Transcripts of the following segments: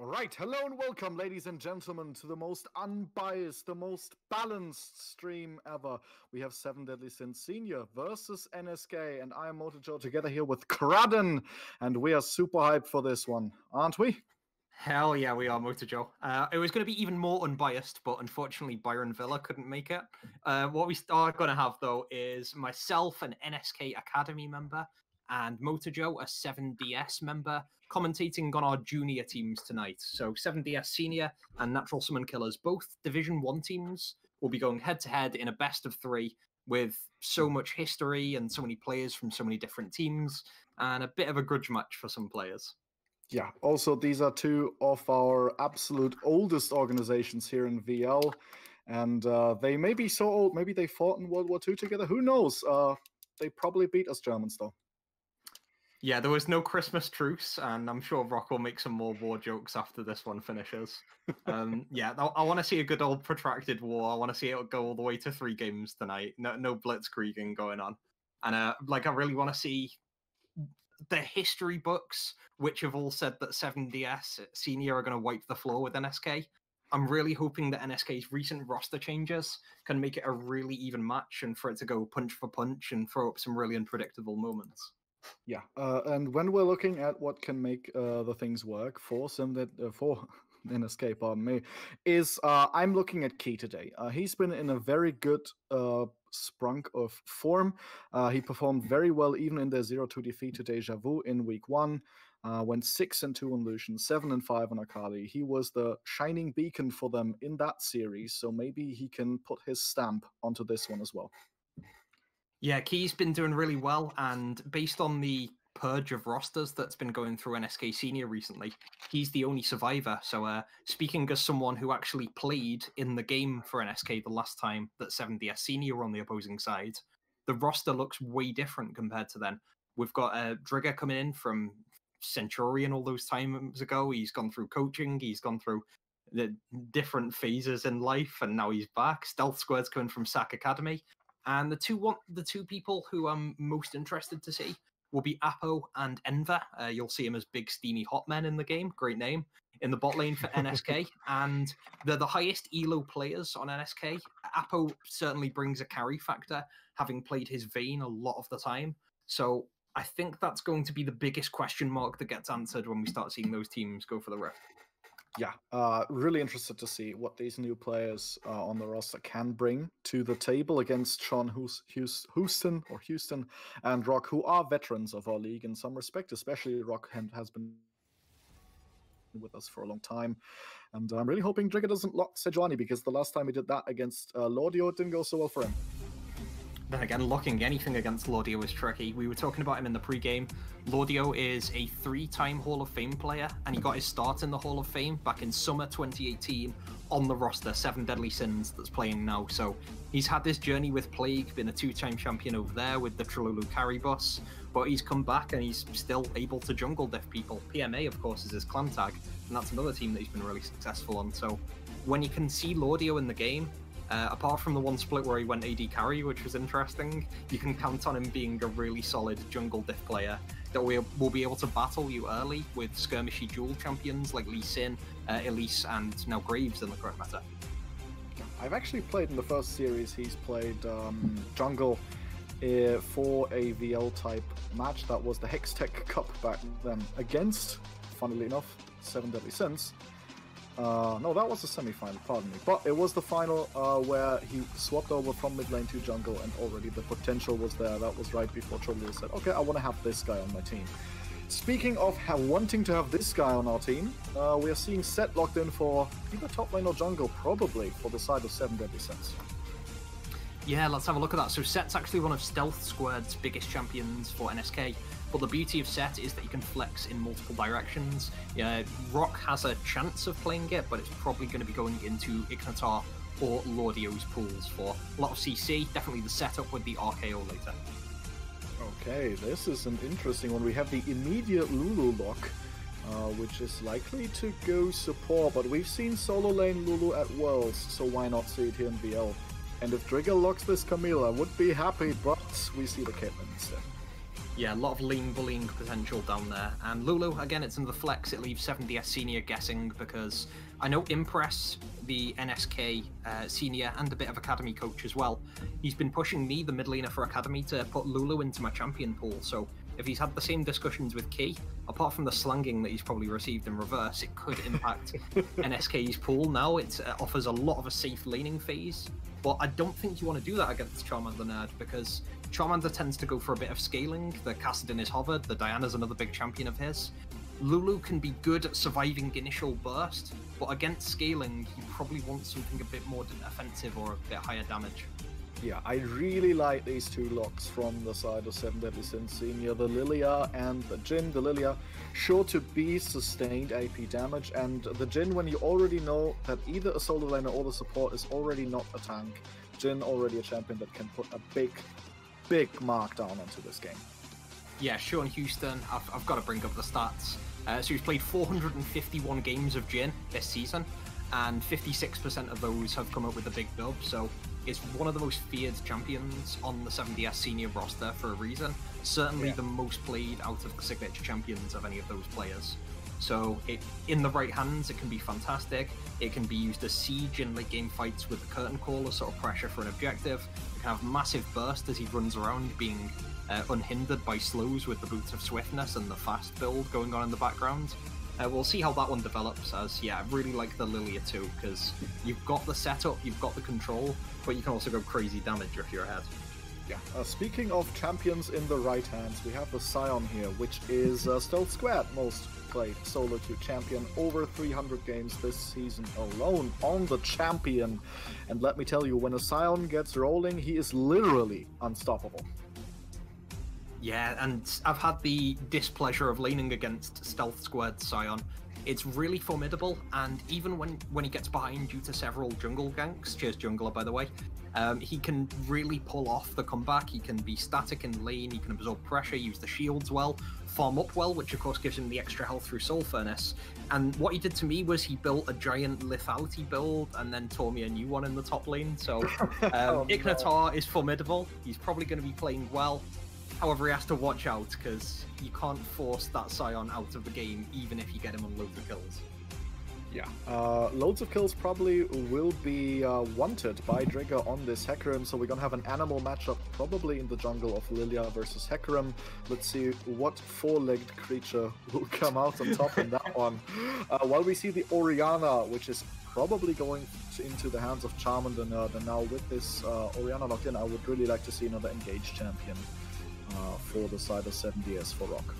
All right, hello and welcome, ladies and gentlemen, to the most unbiased, the most balanced stream ever. We have Seven Deadly Sins Senior versus NSK, and I am MotoJoe together here with Kraden, and we are super hyped for this one, aren't we? Hell yeah, we are, MotoJoe. It was going to be even more unbiased, but unfortunately Byron Villa couldn't make it. What we are going to have, though, is myself, an NSK Academy member, and MotoJoe, a 7DS member, commentating on our junior teams tonight. So 7DS Senior and Natural Summon Killers, both Division 1 teams, will be going head-to-head in a best-of-3 with so much history and so many players from so many different teams, and a bit of a grudge match for some players. Yeah, also these are two of our absolute oldest organizations here in VL, and they may be so old, maybe they fought in World War II together, who knows? They probably beat us Germans, though. Yeah, there was no Christmas truce, and I'm sure Rock will make some more war jokes after this one finishes. Yeah, I want to see a good old protracted war. I want to see it go all the way to 3 games tonight. No blitzkrieging going on. And I really want to see the history books, which have all said that 7DS Senior are going to wipe the floor with NSK. I'm really hoping that NSK's recent roster changes can make it a really even match and for it to go punch for punch and throw up some really unpredictable moments. Yeah, and when we're looking at what can make the things work for NSK, pardon me, is I'm looking at Key today. He's been in a very good sprung of form. He performed very well even in their 0-2 defeat to Deja Vu in week 1. Went 6-2 on Lucian, 7-5 on Akali. He was the shining beacon for them in that series, so maybe he can put his stamp onto this one as well. Yeah, Key's been doing really well, and based on the purge of rosters that's been going through NSK Senior recently, he's the only survivor. So speaking as someone who actually played in the game for NSK the last time that 7DS Senior were on the opposing side, the roster looks way different compared to then. We've got Drigger coming in from Centurion all those times ago. He's gone through coaching, he's gone through the different phases in life, and now he's back. Stealth Squared's coming from SAC Academy. And the two people who I'm most interested to see will be Apo and Enver. You'll see him as big, steamy hot men in the game. Great name. In the bot lane for NSK. And they're the highest elo players on NSK. Apo certainly brings a carry factor, having played his Vayne a lot of the time. So I think that's going to be the biggest question mark that gets answered when we start seeing those teams go for the Rift. Yeah, really interested to see what these new players on the roster can bring to the table against Sean Houston and Rock, who are veterans of our league in some respect, especially Rock has been with us for a long time. And I'm really hoping Drigger doesn't lock Sejuani, because the last time he did that against Lordio, it didn't go so well for him. Then again, locking anything against Lordio is tricky. We were talking about him in the pre-game. Lordio is a 3-time Hall of Fame player, and he got his start in the Hall of Fame back in summer 2018 on the roster, 7 Deadly Sins, that's playing now. So he's had this journey with Plague, been a 2-time champion over there with the Trululu carry bus, but he's come back and he's still able to jungle diff people. PMA, of course, is his clan tag, and that's another team that he's been really successful on. So when you can see Lordio in the game, apart from the one split where he went AD carry, which was interesting, you can count on him being a really solid jungle diff player that will be able to battle you early with skirmishy dual champions like Lee Sin, Elise, and now Graves in the current meta. I've actually played in the first series. He's played jungle for a VL type match. That was the Hextech Cup back then against, funnily enough, 7 Deadly Sins. No, that was the semi-final, pardon me. But it was the final where he swapped over from mid lane to jungle, and already the potential was there. That was right before Trululu said, okay, I want to have this guy on my team. Speaking of wanting to have this guy on our team, we are seeing Set locked in for either top lane or jungle, probably for the side of 7 Deadly Sins. Yeah, let's have a look at that. So Set's actually one of Stealth Squared's biggest champions for NSK. But the beauty of Set is that you can flex in multiple directions. Rock has a chance of playing it, but it's probably going to be going into Ignitar or Lordio's pools for a lot of CC. Definitely the setup with the RKO later. Okay, this is an interesting one. We have the immediate Lulu lock, which is likely to go support, but we've seen solo lane Lulu at Worlds, so why not see it here in VL? And if Drigger locks this Camille, I would be happy, but we see the Caitlyn instead. Yeah, a lot of lane bullying potential down there. And Lulu, again, it's in the flex. It leaves 7DS Senior guessing because I know Impress, the NSK Senior, and a bit of Academy coach as well, he's been pushing me, the mid laner for Academy, to put Lulu into my champion pool. So if he's had the same discussions with Key, apart from the slanging that he's probably received in reverse, it could impact NSK's pool now. It offers a lot of a safe laning phase. But I don't think you want to do that against Charmander Nerd, because Charmander tends to go for a bit of scaling. The Kassadin is hovered, the Diana's another big champion of his. Lulu can be good at surviving initial burst, but against scaling, you probably want something a bit more offensive or a bit higher damage. Yeah, I really like these two locks from the side of Seven Deadly Sins Senior, the Lilia and the Jhin. The Lilia sure to be sustained AP damage, and the Jhin, when you already know that either a solo laner or the support is already not a tank, Jhin already a champion that can put a big mark down onto this game. Yeah, Sean Houston, I've got to bring up the stats. So he's played 451 games of Jhin this season, and 56% of those have come up with a big dub, so it's one of the most feared champions on the 7DS Senior roster for a reason. Certainly the most played out of the signature champions of any of those players. So in the right hands, it can be fantastic. It can be used as siege in late game fights with the curtain call as sort of pressure for an objective. It can have massive burst as he runs around, being unhindered by slows with the Boots of Swiftness and the fast build going on in the background. We'll see how that one develops, as, yeah, I really like the Lilia too, because you've got the setup, you've got the control, but you can also go crazy damage if you're ahead. Yeah. Speaking of champions in the right hands, we have the Sion here, which is Stealth Squad most played solo queue champion, over 300 games this season alone on the champion. And let me tell you, when a Sion gets rolling, he is literally unstoppable. Yeah, and I've had the displeasure of laning against Stealth Squad Sion. It's really formidable, and even when he gets behind due to several jungle ganks, cheers jungler by the way, he can really pull off the comeback. He can be static in lane, he can absorb pressure, use the shields well, farm up well, which of course gives him the extra health through Soul Furnace. And what he did to me was he built a giant lethality build and then tore me a new one in the top lane. So Ignitar is formidable, he's probably going to be playing well. However, he has to watch out, because you can't force that Sion out of the game, even if you get him on loads of kills. Yeah, loads of kills probably will be wanted by Drigger on this Hecarim, so we're gonna have an animal matchup probably in the jungle of Lilia versus Hecarim. Let's see what four-legged creature will come out on top in that one. While we see the Orianna, which is probably going into the hands of Charmander Nerd, and now with this Orianna locked in, I would really like to see another engaged champion for the side of 7DS for Rock.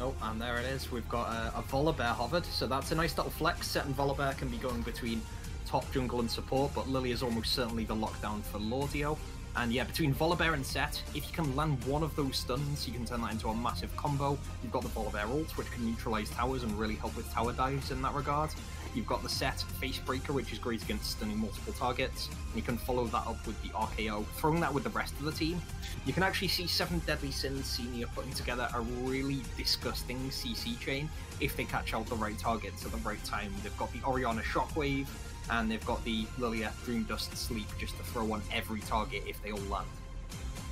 Oh, and there it is. We've got a Volibear hovered, so that's a nice little flex. Set and Volibear can be going between top jungle and support, but Lily is almost certainly the lockdown for Lordio. And yeah, between Volibear and Set, if you can land one of those stuns, you can turn that into a massive combo. You've got the Volibear ult, which can neutralize towers and really help with tower dives in that regard. You've got the Set Facebreaker, which is great against stunning multiple targets. And you can follow that up with the RKO, throwing that with the rest of the team. You can actually see 7 Deadly Sins Senior putting together a really disgusting CC chain if they catch out the right targets at the right time. They've got the Orianna Shockwave, and they've got the Lilia Dream Dust Sleep just to throw on every target if they all land.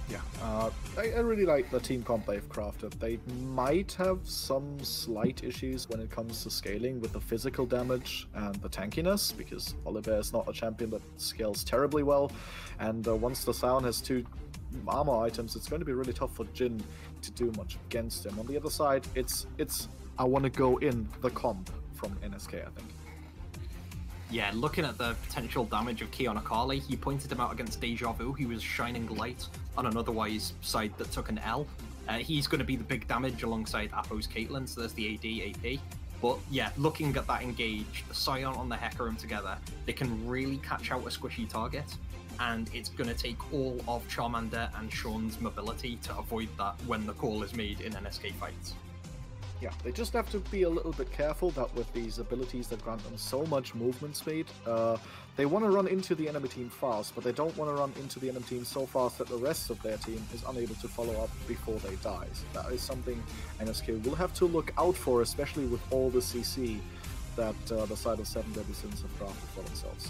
Yeah, I really like the team comp they've crafted. They might have some slight issues when it comes to scaling with the physical damage and the tankiness, because Volibear is not a champion that scales terribly well, and once the Sion has 2 armor items, it's going to be really tough for Jhin to do much against him. On the other side, it's I want to go in the comp from NSK, I think. Yeah, looking at the potential damage of Keon Akali, you pointed him out against Deja Vu. He was shining light on an otherwise side that took an L. He's going to be the big damage alongside Apo's Caitlyn, so there's the AD, AP. But yeah, looking at that engage, the Sion on the Hecarim together, they can really catch out a squishy target, and it's going to take all of Charmander and Sean's mobility to avoid that when the call is made in NSK fights. Yeah, they just have to be a little bit careful that with these abilities that grant them so much movement speed, they want to run into the enemy team fast, but they don't want to run into the enemy team so fast that the rest of their team is unable to follow up before they die. So that is something NSK will have to look out for, especially with all the CC that the side of 7 Deadly Sins have crafted for themselves.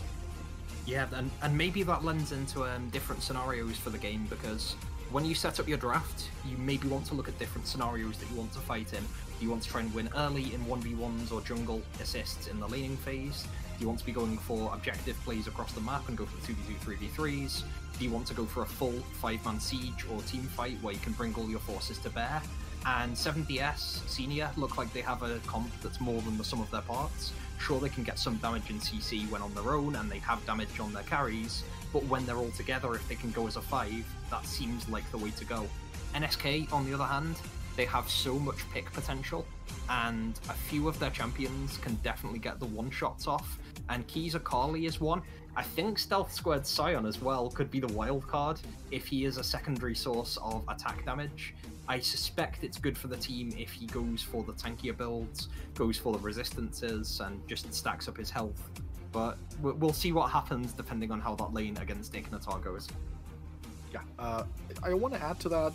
Yeah, and maybe that lends into different scenarios for the game, because when you set up your draft, you maybe want to look at different scenarios that you want to fight in. Do you want to try and win early in 1v1s or jungle assists in the laning phase? Do you want to be going for objective plays across the map and go for 2v2, 3v3s? Do you want to go for a full 5-man siege or team fight where you can bring all your forces to bear? And 7DS Senior look like they have a comp that's more than the sum of their parts. Sure, they can get some damage in CC when on their own, and they have damage on their carries, but when they're all together, if they can go as a 5, that seems like the way to go. NSK, on the other hand, they have so much pick potential, and a few of their champions can definitely get the one-shots off, and Keys Akali is one. I think Stealth Squared Sion as well could be the wild card if he is a secondary source of attack damage. I suspect it's good for the team if he goes for the tankier builds, goes for the resistances, and just stacks up his health. But we'll see what happens depending on how that lane against Ignitar goes. Yeah, I want to add to that,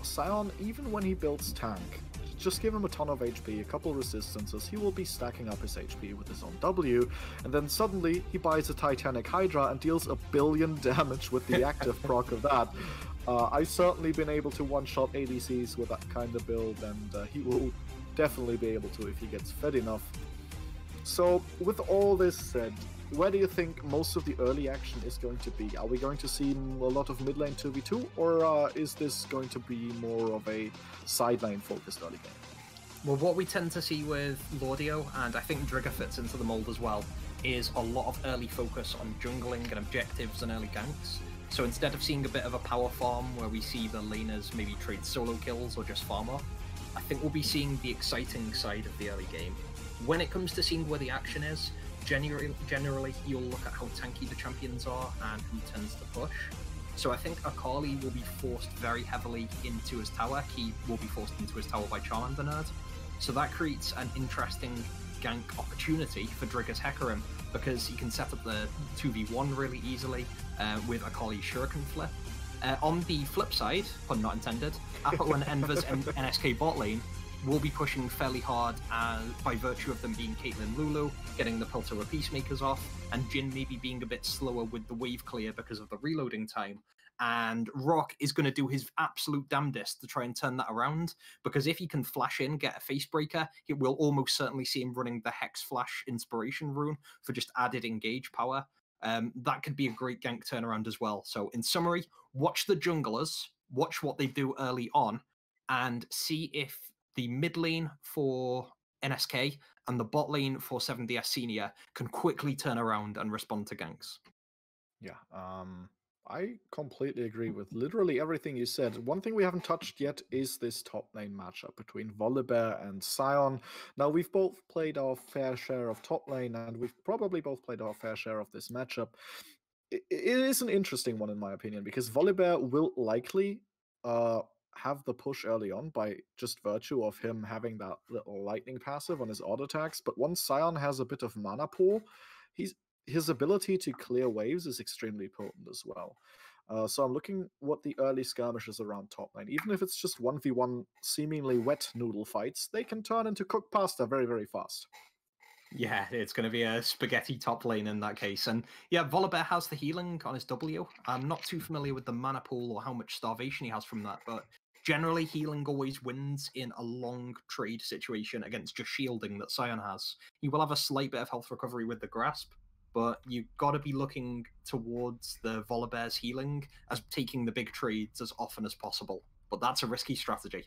Sion, even when he builds tank, just give him a ton of HP, a couple resistances, he will be stacking up his HP with his own W, and then suddenly he buys a Titanic Hydra and deals 1 billion damage with the active proc of that. I've certainly been able to one-shot ADCs with that kind of build, and he will definitely be able to if he gets fed enough. So, with all this said, where do you think most of the early action is going to be? Are we going to see a lot of mid lane 2v2, or is this going to be more of a side lane focused early game? Well, what we tend to see with Lordio, and I think Drigger fits into the mold as well, is a lot of early focus on jungling and objectives and early ganks. So instead of seeing a bit of a power farm where we see the laners maybe trade solo kills or just farm up, I think we'll be seeing the exciting side of the early game. When it comes to seeing where the action is, generally you'll look at how tanky the champions are and who tends to push. So I think Akali will be forced very heavily into his tower. He will be forced into his tower by Charmander Nerd. So that creates an interesting gank opportunity for Drigger's Hecarim, because he can set up the 2v1 really easily with Akali's Shuriken Flip. On the flip side, pun not intended, Apple and Enver's NSK bot lane will be pushing fairly hard by virtue of them being Caitlyn Lulu, getting the Piltover Peacemakers off, and Jhin maybe being a bit slower with the wave clear because of the reloading time. And Rock is going to do his absolute damnedest to try and turn that around, because if he can flash in, get a face breaker, it will almost certainly see him running the Hex Flash Inspiration rune for just added engage power. That could be a great gank turnaround as well. So in summary, watch the junglers, watch what they do early on, and see if the mid lane for NSK and the bot lane for 7DS Senior can quickly turn around and respond to ganks. Yeah, I completely agree with literally everything you said. One thing we haven't touched yet is this top lane matchup between Volibear and Sion. Now, we've both played our fair share of top lane, and we've probably both played our fair share of this matchup. It is an interesting one, in my opinion, because Volibear will likely have the push early on by just virtue of him having that little lightning passive on his auto attacks, but once Sion has a bit of mana pool, his ability to clear waves is extremely potent as well. So I'm looking what the early skirmishes around top lane, even if it's just 1v1 seemingly wet noodle fights, they can turn into cooked pasta very, very fast. Yeah, it's going to be a spaghetti top lane in that case. And yeah, Volibear has the healing on his W. I'm not too familiar with the mana pool or how much starvation he has from that, but generally healing always wins in a long trade situation against just shielding that Sion has. He will have a slight bit of health recovery with the grasp, but you've got to be looking towards the Volibear's healing as taking the big trades as often as possible. But that's a risky strategy.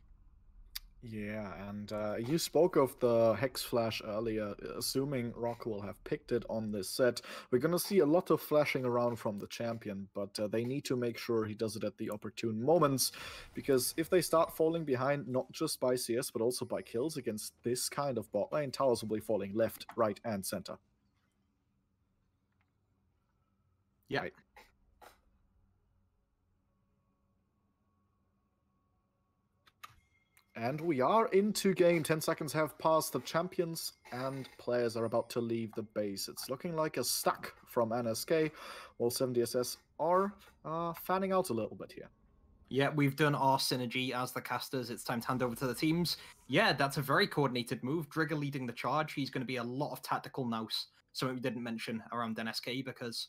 Yeah, and you spoke of the Hex Flash earlier, assuming Rock will have picked it on this set. We're going to see a lot of flashing around from the champion, but they need to make sure he does it at the opportune moments, because if they start falling behind, not just by CS, but also by kills against this kind of bot lane, towers will be falling left, right, and center. Yeah. Right. And we are into game. 10 seconds have passed. The champions and players are about to leave the base. It's looking like a stack from NSK, while 7DSS are fanning out a little bit here. Yeah, we've done our synergy as the casters. It's time to hand over to the teams. Yeah, that's a very coordinated move. Drigger leading the charge. He's going to be a lot of tactical nous. Something we didn't mention around NSK, because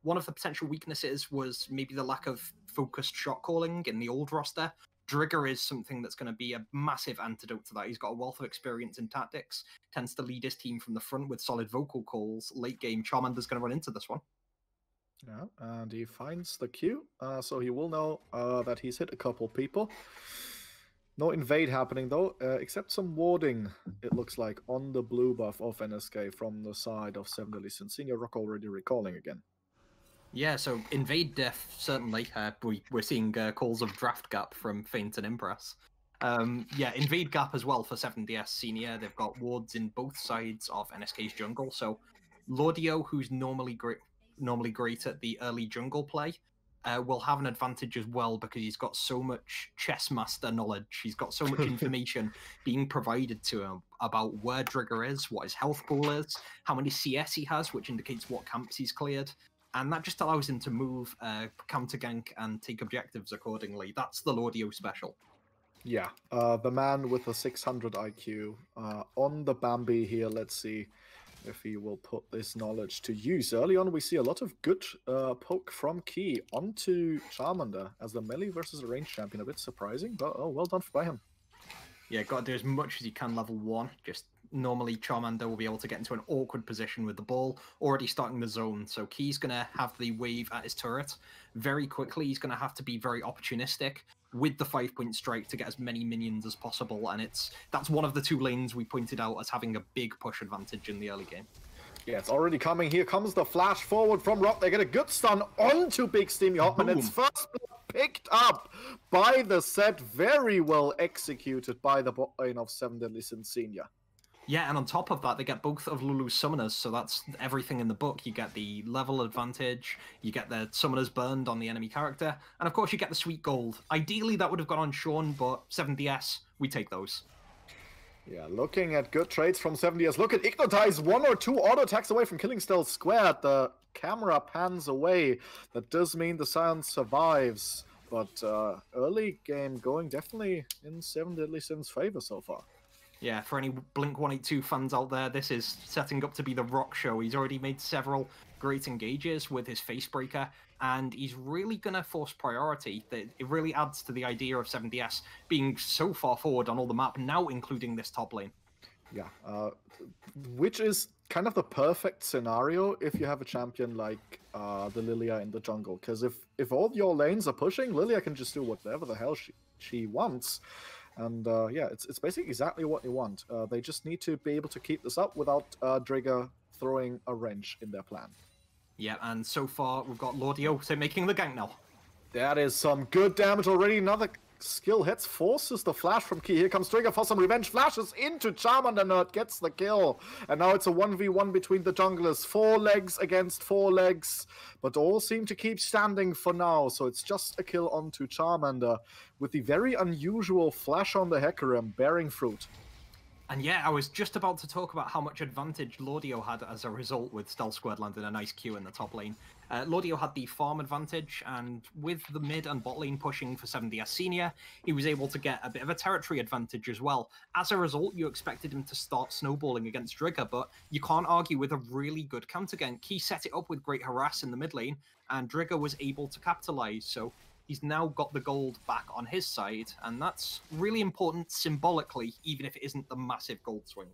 one of the potential weaknesses was maybe the lack of focused shot calling in the old roster. Drigger is something that's going to be a massive antidote to that. He's got a wealth of experience in tactics, tends to lead his team from the front with solid vocal calls. Late game, Charmander's going to run into this one. Yeah, and he finds the Q, so he will know that he's hit a couple people. No invade happening though, except some warding, it looks like, on the blue buff of NSK from the side of 7 Deadly Sins. Senior Rock already recalling again. Yeah, so invade def, certainly. We're seeing calls of draft gap from Feint and Impress. Yeah, invade gap as well for 7DS Senior. They've got wards in both sides of NSK's jungle. So Lordio, who's normally great at the early jungle play, will have an advantage as well because he's got so much chess master knowledge. He's got so much information being provided to him about where Drigger is, what his health pool is, how many CS he has, which indicates what camps he's cleared. And that just allows him to move, counter gank, and take objectives accordingly. That's the Lordio special. Yeah, the man with the 600 IQ on the Bambi here. Let's see if he will put this knowledge to use. Early on, we see a lot of good poke from Key onto Charmander as the melee versus a range champion. A bit surprising, but oh, well done by him. Yeah, got to do as much as you can level 1. Just normally Charmander will be able to get into an awkward position with the ball, already starting the zone. So Key's going to have the wave at his turret very quickly. He's going to have to be very opportunistic with the 5-point strike to get as many minions as possible. And that's one of the 2 lanes we pointed out as having a big push advantage in the early game. Yeah, it's already coming. Here comes the flash forward from Rock. They get a good stun onto Big Steamy Hotman. It's first picked up by the set. Very well executed by the bot lane of 7 Deadly Sins Senior. Yeah, and on top of that, they get both of Lulu's summoners, so that's everything in the book. You get the level advantage, you get the summoners burned on the enemy character, and of course you get the sweet gold. Ideally, that would have gone on Sean, but 7DS, we take those. Yeah, looking at good trades from 7DS. Look at Ignotize, 1 or 2 auto attacks away from killing Stealth Squared. The camera pans away. That does mean the Silence survives, but early game going definitely in 7 Deadly Sins' favor so far. Yeah, for any Blink-182 fans out there, this is setting up to be the Rock show. He's already made several great engages with his Facebreaker, and he's really going to force priority. It really adds to the idea of 7DS being so far forward on all the map, now including this top lane. Yeah, which is kind of the perfect scenario if you have a champion like the Lilia in the jungle. Because if all your lanes are pushing, Lilia can just do whatever the hell she wants. And yeah, it's basically exactly what you want. They just need to be able to keep this up without Drigger throwing a wrench in their plan. Yeah, and so far we've got Lordio making the gank now. That is some good damage already. Another skill hits, forces the flash from Key. Here comes Drigger for some revenge. Flashes into Charmander. Nerd gets the kill. And now it's a 1v1 between the junglers. 4 legs against 4 legs. But all seem to keep standing for now. So it's just a kill onto Charmander with the very unusual flash on the Hecarim bearing fruit. And yeah, I was just about to talk about how much advantage Lordio had as a result with Stealth Squared landing a nice Q in the top lane. Lordio had the farm advantage, and with the mid and bot lane pushing for 7DS Senior, he was able to get a bit of a territory advantage as well. As a result, you expected him to start snowballing against Drigger, but you can't argue with a really good counter gank. He set it up with great harass in the mid lane, and Drigger was able to capitalize, so he's now got the gold back on his side, and that's really important symbolically, even if it isn't the massive gold swing.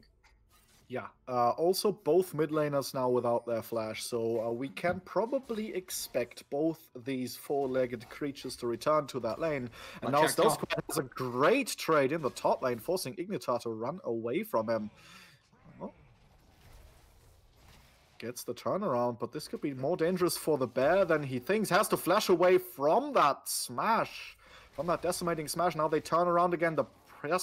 Yeah, also both mid laners now without their flash, so we can probably expect both these 4-legged creatures to return to that lane. And now Stealth Squared has a great trade in the top lane, forcing Ignitar to run away from him. Oh. Gets the turnaround, but this could be more dangerous for the bear than he thinks. Has to flash away from that smash, from that decimating smash. Now they turn around again. The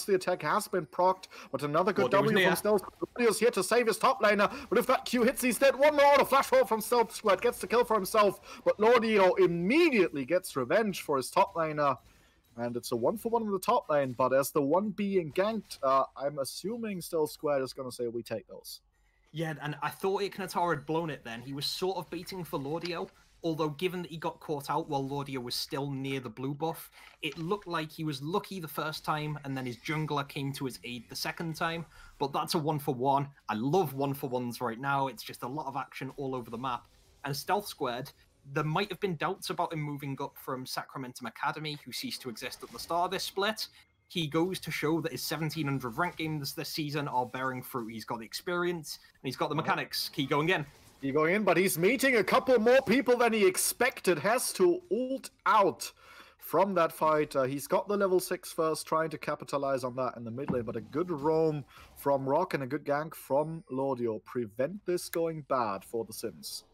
the attack has been procced, but another good W from Stealth. Lordio's here to save his top laner, but if that Q hits, he's dead. One more auto flash roll from Stealth Squared, gets the kill for himself, but Lordio immediately gets revenge for his top laner, and it's a 1-for-1 in the top lane, but as the one being ganked, I'm assuming Stealth Squared is going to say, we take those. Yeah, and I thought Ignitar had blown it then. He was sort of baiting for Lordio, although given that he got caught out while Lordio was still near the blue buff, it looked like he was lucky the first time, and then his jungler came to his aid the second time. But that's a 1-for-1. I love 1-for-1s right now. It's just a lot of action all over the map. And Stealth Squared, there might have been doubts about him moving up from Sacramentum Academy, who ceased to exist at the start of this split. He goes to show that his 1700 ranked games this season are bearing fruit. He's got the experience, and he's got the mechanics. Keep going in. Keep going in, but he's meeting a couple more people than he expected. Has to ult out from that fight. He's got the level 6 first, trying to capitalize on that in the mid lane, but a good roam from Rock and a good gank from Lordio prevent this going bad for the Sims.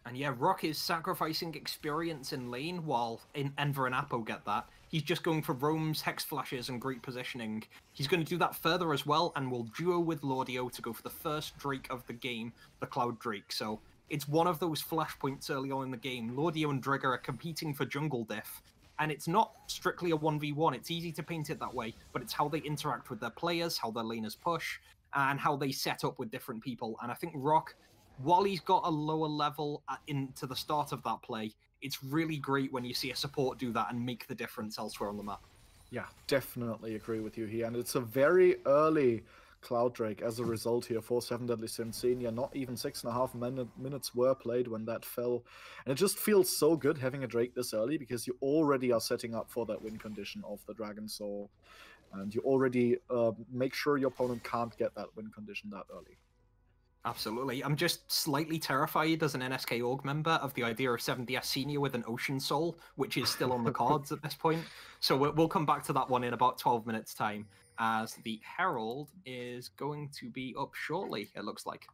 And yeah, Rock is sacrificing experience in lane while Enver and Apo get that. He's just going for roams, hex flashes, and great positioning. He's going to do that further as well, and will duo with Lordio to go for the first Drake of the game, the Cloud Drake. So it's one of those flashpoints early on in the game. Lordio and Drigger are competing for jungle diff, and it's not strictly a 1v1. It's easy to paint it that way, but it's how they interact with their players, how their laners push, and how they set up with different people. And I think Rock, while he's got a lower level into the start of that play, it's really great when you see a support do that and make the difference elsewhere on the map. Yeah, definitely agree with you here. And it's a very early Cloud Drake as a result here for 7 Deadly Sins Senior. Not even 6.5 minutes were played when that fell. And it just feels so good having a Drake this early, because you already are setting up for that win condition of the Dragon Soul. And you already make sure your opponent can't get that win condition that early. Absolutely. I'm just slightly terrified as an NSK org member of the idea of 7DS Senior with an Ocean Soul, which is still on the cards at this point. So we'll come back to that one in about 12 minutes' time, as the Herald is going to be up shortly, it looks like.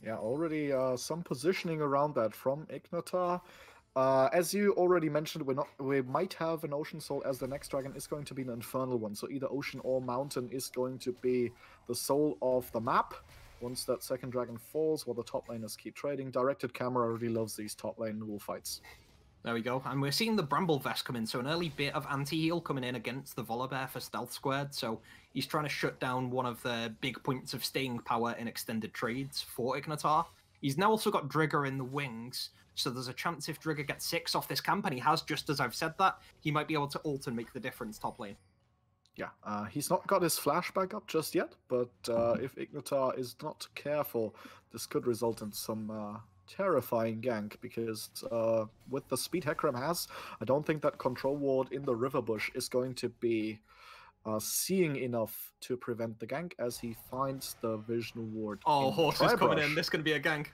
Yeah, already some positioning around that from Ignitar. As you already mentioned, we might have an Ocean Soul, as the next dragon is going to be an Infernal one. So either Ocean or Mountain is going to be the soul of the map. Once that second dragon falls, while the top laners keep trading. Directed Camera really loves these top lane duel fights. There we go. And we're seeing the Bramble Vest come in, so an early bit of anti-heal coming in against the Volibear for Stealth Squared. So he's trying to shut down one of the big points of staying power in extended trades for Ignitar. He's now also got Drigger in the wings, so there's a chance if Drigger gets 6 off this camp, and he has, just as I've said that, he might be able to ult and make the difference top lane. Yeah, he's not got his flashback up just yet, but if Ignitar is not careful, this could result in some terrifying gank, because with the speed Hecarim has, I don't think that control ward in the river bush is going to be seeing enough to prevent the gank, as he finds the vision ward. Oh, horse is coming in. This is going to be a gank.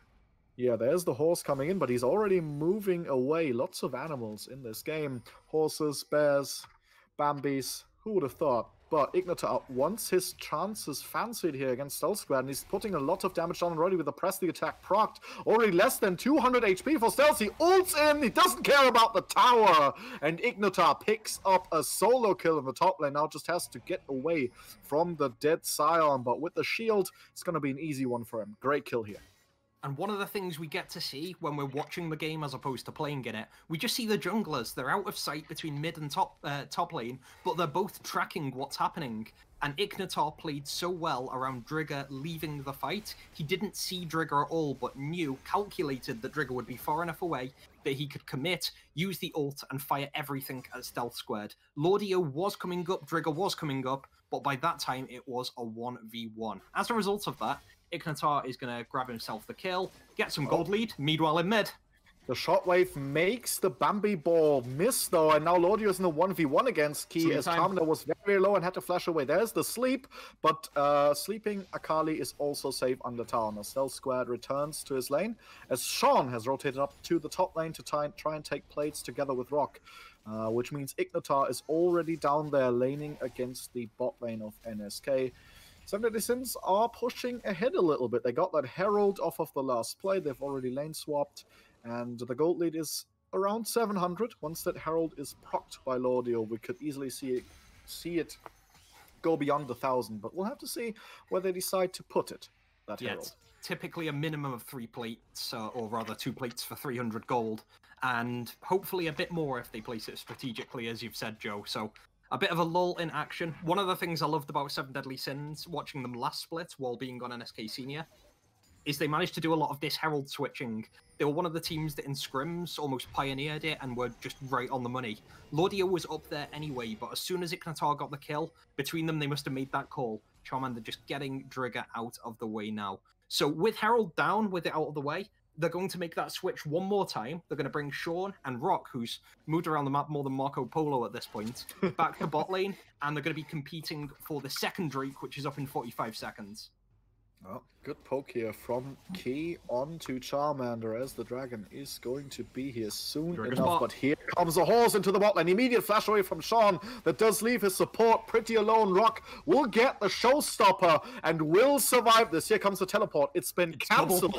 Yeah, there's the horse coming in, but he's already moving away. Lots of animals in this game. Horses, bears, Bambis. Who would have thought? But Ignitar wants his chances fancied here against Stealth Squared, and he's putting a lot of damage down already with the Press the Attack procced. Already less than 200 HP for Stealth. He ults in, he doesn't care about the tower, and Ignitar picks up a solo kill in the top lane. Now just has to get away from the dead Scion, but with the shield, it's going to be an easy one for him. Great kill here. And one of the things we get to see when we're watching the game as opposed to playing in it, we just see the junglers. They're out of sight between mid and top lane, but they're both tracking what's happening. And Ignitar played so well around Drigger leaving the fight. He didn't see Drigger at all, but calculated that Drigger would be far enough away that he could commit, use the ult, and fire everything at Stealth Squared. Lordio was coming up, Drigger was coming up, but by that time it was a 1v1. As a result of that, Ignitar is going to grab himself the kill, get some gold lead, meanwhile in mid. The shockwave makes the Bambi ball miss, though, and now Lordio is in the 1v1 against Key, as Kamina was very, very low and had to flash away. There's the sleep, but sleeping Akali is also safe under tower. Now Stealth Squared returns to his lane, as Sean has rotated up to the top lane to try and take plates together with Rock, which means Ignitar is already down there laning against the bot lane of NSK. 7 Deadly Sins are pushing ahead a little bit. They got that Herald off of the last play. They've already lane swapped, and the gold lead is around 700. Once that Herald is procced by Lordio, we could easily see it go beyond the 1,000, but we'll have to see where they decide to put it, that Herald. It's typically a minimum of 3 plates, or rather 2 plates for 300 gold, and hopefully a bit more if they place it strategically, as you've said, Joe. So a bit of a lull in action. One of the things I loved about 7 Deadly Sins, watching them last split while being on NSK Senior, is they managed to do a lot of this Herald switching. They were one of the teams that in scrims almost pioneered it and were just right on the money. Lordio was up there anyway, but as soon as Ignitar got the kill, between them they must have made that call. Charmander just getting Drigger out of the way now. So with Herald down, with it out of the way, they're going to make that switch one more time. They're going to bring Sean and Rock, who's moved around the map more than Marco Polo at this point, back to bot lane, and they're going to be competing for the second Drake, which is up in 45 seconds. Oh, good poke here from Key on to Charmander, as the dragon is going to be here soon enough. But here comes a horse into the bot lane. Immediate flash away from Sean. That does leave his support pretty alone. Rock will get the showstopper and will survive this. Here comes the teleport. It's been cancelled.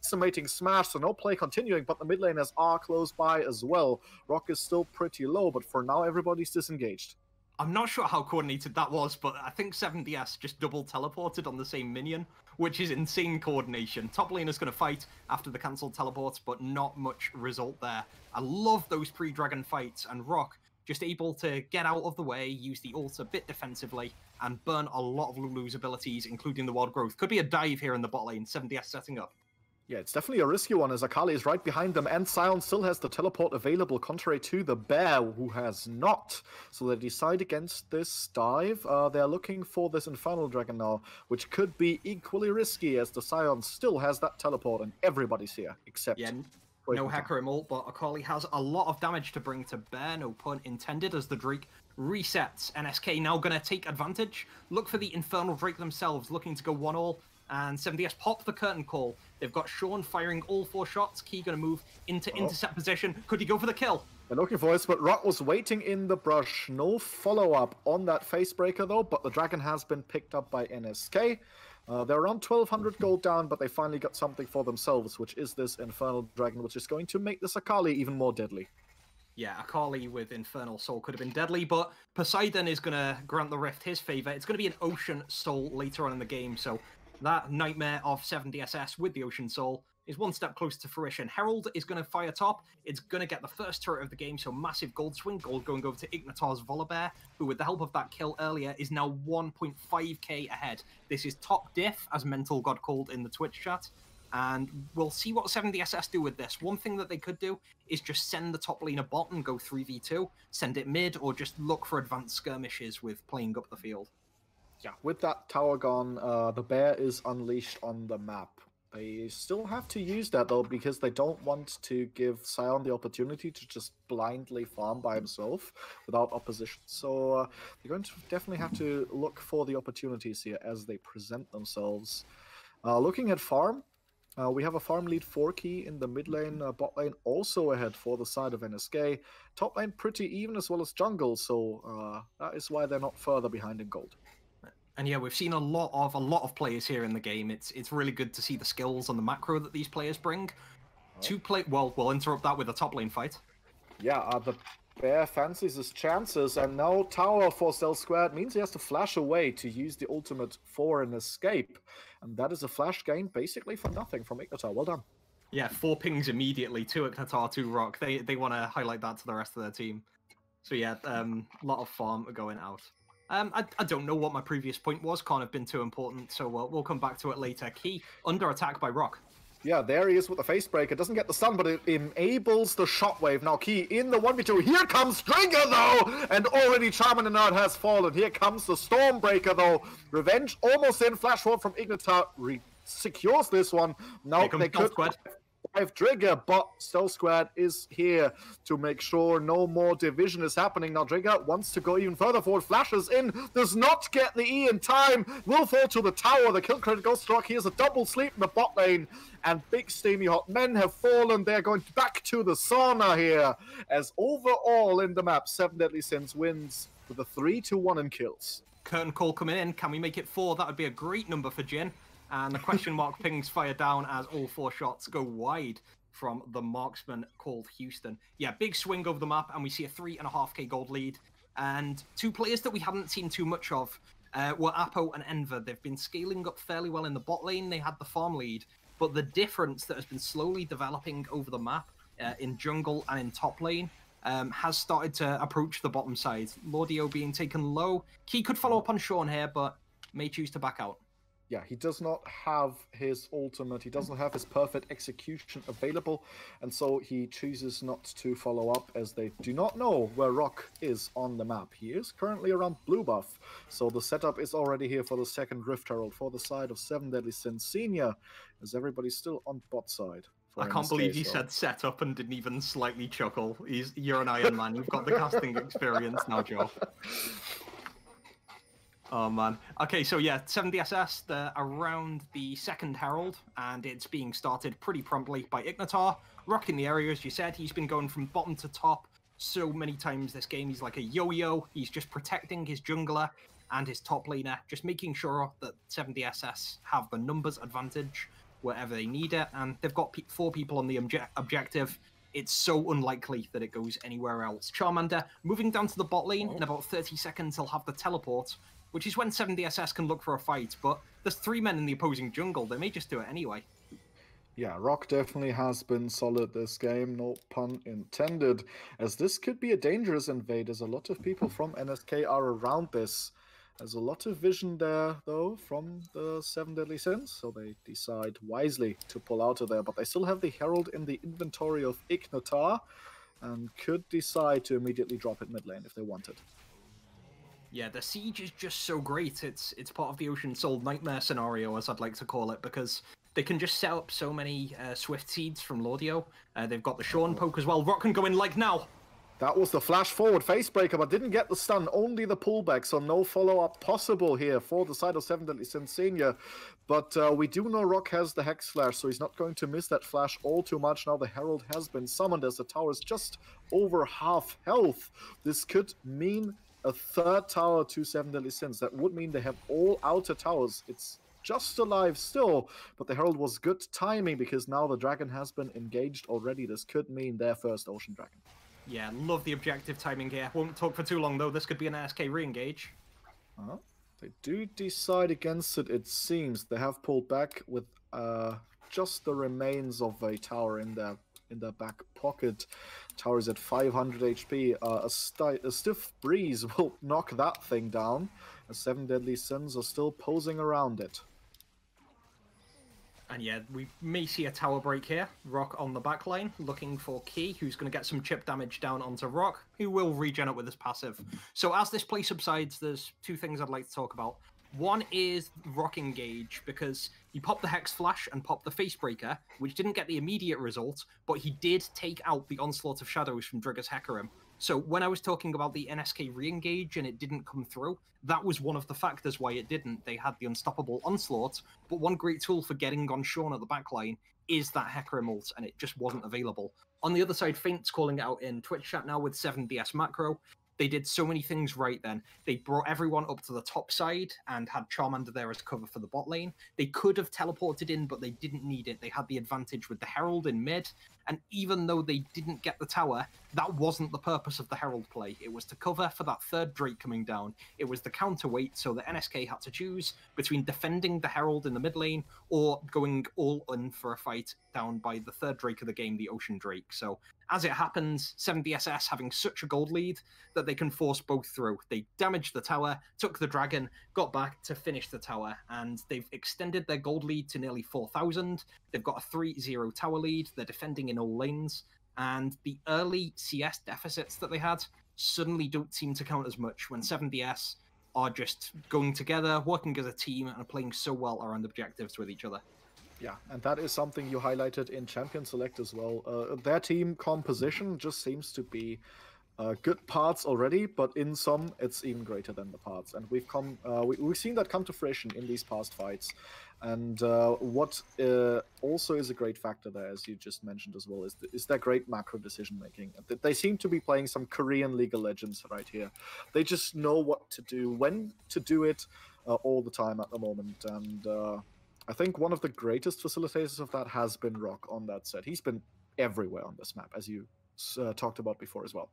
Decimating smash, so no play continuing, but the mid laners are close by as well. Rock is still pretty low, but for now everybody's disengaged. I'm not sure how coordinated that was, but I think 7DS just double teleported on the same minion, which is insane coordination. Top laner's going to fight after the cancelled teleports, but not much result there. I love those pre-dragon fights, and Rock just able to get out of the way, use the ult a bit defensively, and burn a lot of Lulu's abilities, including the wild growth. Could be a dive here in the bot lane, 7DS setting up. Yeah, it's definitely a risky one, as Akali is right behind them, and Sion still has the teleport available, contrary to the Bear, who has not. So they decide against this dive. They're looking for this Infernal Dragon now, which could be equally risky, as the Sion still has that teleport, and everybody's here, except... Yeah, no Hecarim ult, but Akali has a lot of damage to bring to bear, no pun intended, as the Drake resets. NSK now going to take advantage. Look for the Infernal Drake themselves, looking to go 1-all. And 7DS pop the curtain call. They've got Sean firing all 4 shots. Key going to move into intercept position. Could he go for the kill? They're looking for it, but Rock was waiting in the brush. No follow-up on that Facebreaker, though, but the Dragon has been picked up by NSK. They're around 1,200 gold down, but they finally got something for themselves, which is this Infernal Dragon, which is going to make this Akali even more deadly. Yeah, Akali with Infernal Soul could have been deadly, but Poseidon is going to grant the Rift his favor. It's going to be an Ocean Soul later on in the game, so that nightmare of 7DSS with the Ocean Soul is one step closer to fruition. Herald is going to fire top. It's going to get the first turret of the game, so massive gold swing. Gold going over to Ignitar's Volibear, who with the help of that kill earlier is now 1.5k ahead. This is top diff, as Mental got called in the Twitch chat. And we'll see what 7DSS do with this. One thing that they could do is just send the top laner bot and go 3v2, send it mid, or just look for advanced skirmishes with playing up the field. Yeah, with that tower gone, the Bear is unleashed on the map. They still have to use that, though, because they don't want to give Sion the opportunity to just blindly farm by himself without opposition. So they're going to definitely have to look for the opportunities here as they present themselves. Looking at farm, we have a farm lead for Key in the mid lane, bot lane also ahead for the side of NSK. Top lane pretty even, as well as jungle, so that is why they're not further behind in gold. And yeah, we've seen a lot of players here in the game. It's really good to see the skills and the macro that these players bring. Well, we'll interrupt that with a top lane fight. Yeah, the Bear fancies his chances, and now tower for Cell Squared means he has to flash away to use the ultimate for an escape. And that is a flash gain basically for nothing from Ignitar. Well done. Yeah, 4 pings immediately to Ignitar, to Rock. They want to highlight that to the rest of their team. So yeah, a lot of farm going out. I don't know what my previous point was. Can't have been too important, so we'll come back to it later. Key under attack by Rock. Yeah, there he is with the Facebreaker. Doesn't get the stun, but it enables the Shockwave. Now Key in the 1v2. Here comes Trigger, though! And already Charmander Nerd has fallen. Here comes the Stormbreaker, though. Revenge almost in. Flash forward from Ignitar secures this one. Now they could Trigger, but Stealth Squad is here to make sure no more division is happening. Now Trigger wants to go even further forward, flashes in, does not get the E in time, will fall to the tower. The kill credit goes to Rock. Here's a double sleep in the bot lane, and big steamy hot men have fallen. They're going back to the sauna here, as overall in the map, 7 Deadly Sins wins with a 3-1 in kills. Curtain call coming in. Can we make it 4? That would be a great number for Jin. And the question mark pings fire down as all 4 shots go wide from the marksman called Houston. Yeah, big swing over the map, and we see a 3.5k gold lead. And 2 players that we haven't seen too much of were Apo and Enver. They've been scaling up fairly well in the bot lane. They had the farm lead. But the difference that has been slowly developing over the map in jungle and in top lane has started to approach the bottom side. Lordio being taken low. Key could follow up on Sean here, but may choose to back out. yeah, he does not have his ultimate, he doesn't have his perfect execution available, and so he chooses not to follow up as they do not know where Rock is on the map. He is currently around blue buff, so the setup is already here for the second Rift Herald for the side of Seven Deadly Sins Senior, as everybody's still on bot side. I can't believe you said setup and didn't even slightly chuckle. You're an Iron Man. You've got the casting experience now, Joe. Oh, man. Okay, so yeah, 7DSS, they're around the second Herald, and it's being started pretty promptly by Ignitar. Rocking the area, as you said. He's been going from bottom to top so many times this game. He's like a yo-yo. He's just protecting his jungler and his top laner, just making sure that 7DSS have the numbers advantage wherever they need it, and they've got 4 people on the objective. It's so unlikely that it goes anywhere else. Charmander moving down to the bot lane. In about 30 seconds, he'll have the teleport, which is when 7DSS can look for a fight, but there's 3 men in the opposing jungle. They may just do it anyway. Yeah, Rock definitely has been solid this game, no pun intended, as this could be a dangerous invade, as a lot of people from NSK are around this. There's a lot of vision there, though, from the Seven Deadly Sins, so they decide wisely to pull out of there, but they still have the Herald in the inventory of Ignitar, and could decide to immediately drop it mid lane if they wanted. Yeah, the siege is just so great. It's part of the Ocean Soul nightmare scenario, as I'd like to call it, because they can just set up so many Swift Seeds from Lordio. They've got the Sean poke as well. Rock can go in like now. That was the flash forward facebreaker, but didn't get the stun, only the pullback, so no follow-up possible here for the side of Seven Deadly Sins Senior. But we do know Rock has the Hex Flash, so he's not going to miss that flash all too much. Now the Herald has been summoned as the tower is just over half health. This could mean a third tower to Seven Deadly Sins. That would mean they have all outer towers. It's just alive still, but the Herald was good timing because now the dragon has been engaged already. This could mean their first Ocean Dragon. Yeah, love the objective timing here. Won't talk for too long, though. This could be an NSK re-engage. They do decide against it, it seems. They have pulled back with just the remains of a tower in their back pocket. Tower is at 500 HP. A stiff breeze will knock that thing down. The Seven Deadly Sins are still posing around it. And yeah, we may see a tower break here. Rock on the back line, looking for Key, who's going to get some chip damage down onto Rock, who will regen up with his passive. So as this play subsides, there's 2 things I'd like to talk about. One is Rock engage, because he popped the Hex Flash and popped the Facebreaker, which didn't get the immediate result, but he did take out the Onslaught of Shadows from Drigger's Hecarim. So when I was talking about the NSK re-engage and it didn't come through, that was one of the factors why it didn't. They had the Unstoppable Onslaught, but one great tool for getting on Sean at the backline is that Hecarim ult, and it just wasn't available. On the other side, Faint's calling it out in Twitch chat now with 7DS Macro. They did so many things right then. They brought everyone up to the top side and had Charmander there as cover for the bot lane. They could have teleported in, but they didn't need it. They had the advantage with the Herald in mid, and even though they didn't get the tower, that wasn't the purpose of the Herald play. It was to cover for that third Drake coming down. It was the counterweight, so the NSK had to choose between defending the Herald in the mid lane or going all in for a fight down by the third Drake of the game, the Ocean Drake. So as it happens, 7DSS having such a gold lead that they can force both through. They damaged the tower, took the dragon, got back to finish the tower, and they've extended their gold lead to nearly 4,000. They've got a 3-0 tower lead. They're defending in all lanes, and the early CS deficits that they had suddenly don't seem to count as much when 7DS are just going together, working as a team, and are playing so well around objectives with each other. Yeah, and that is something you highlighted in Champion Select as well. Their team composition just seems to be good parts already, but in some, it's even greater than the parts. And we've seen that come to fruition in these past fights. And what also is a great factor there, as you just mentioned as well, is their great macro decision making. They seem to be playing some Korean League of Legends right here. They just know what to do, when to do it, all the time at the moment. And I think one of the greatest facilitators of that has been Rock on that set. He's been everywhere on this map, as you talked about before as well.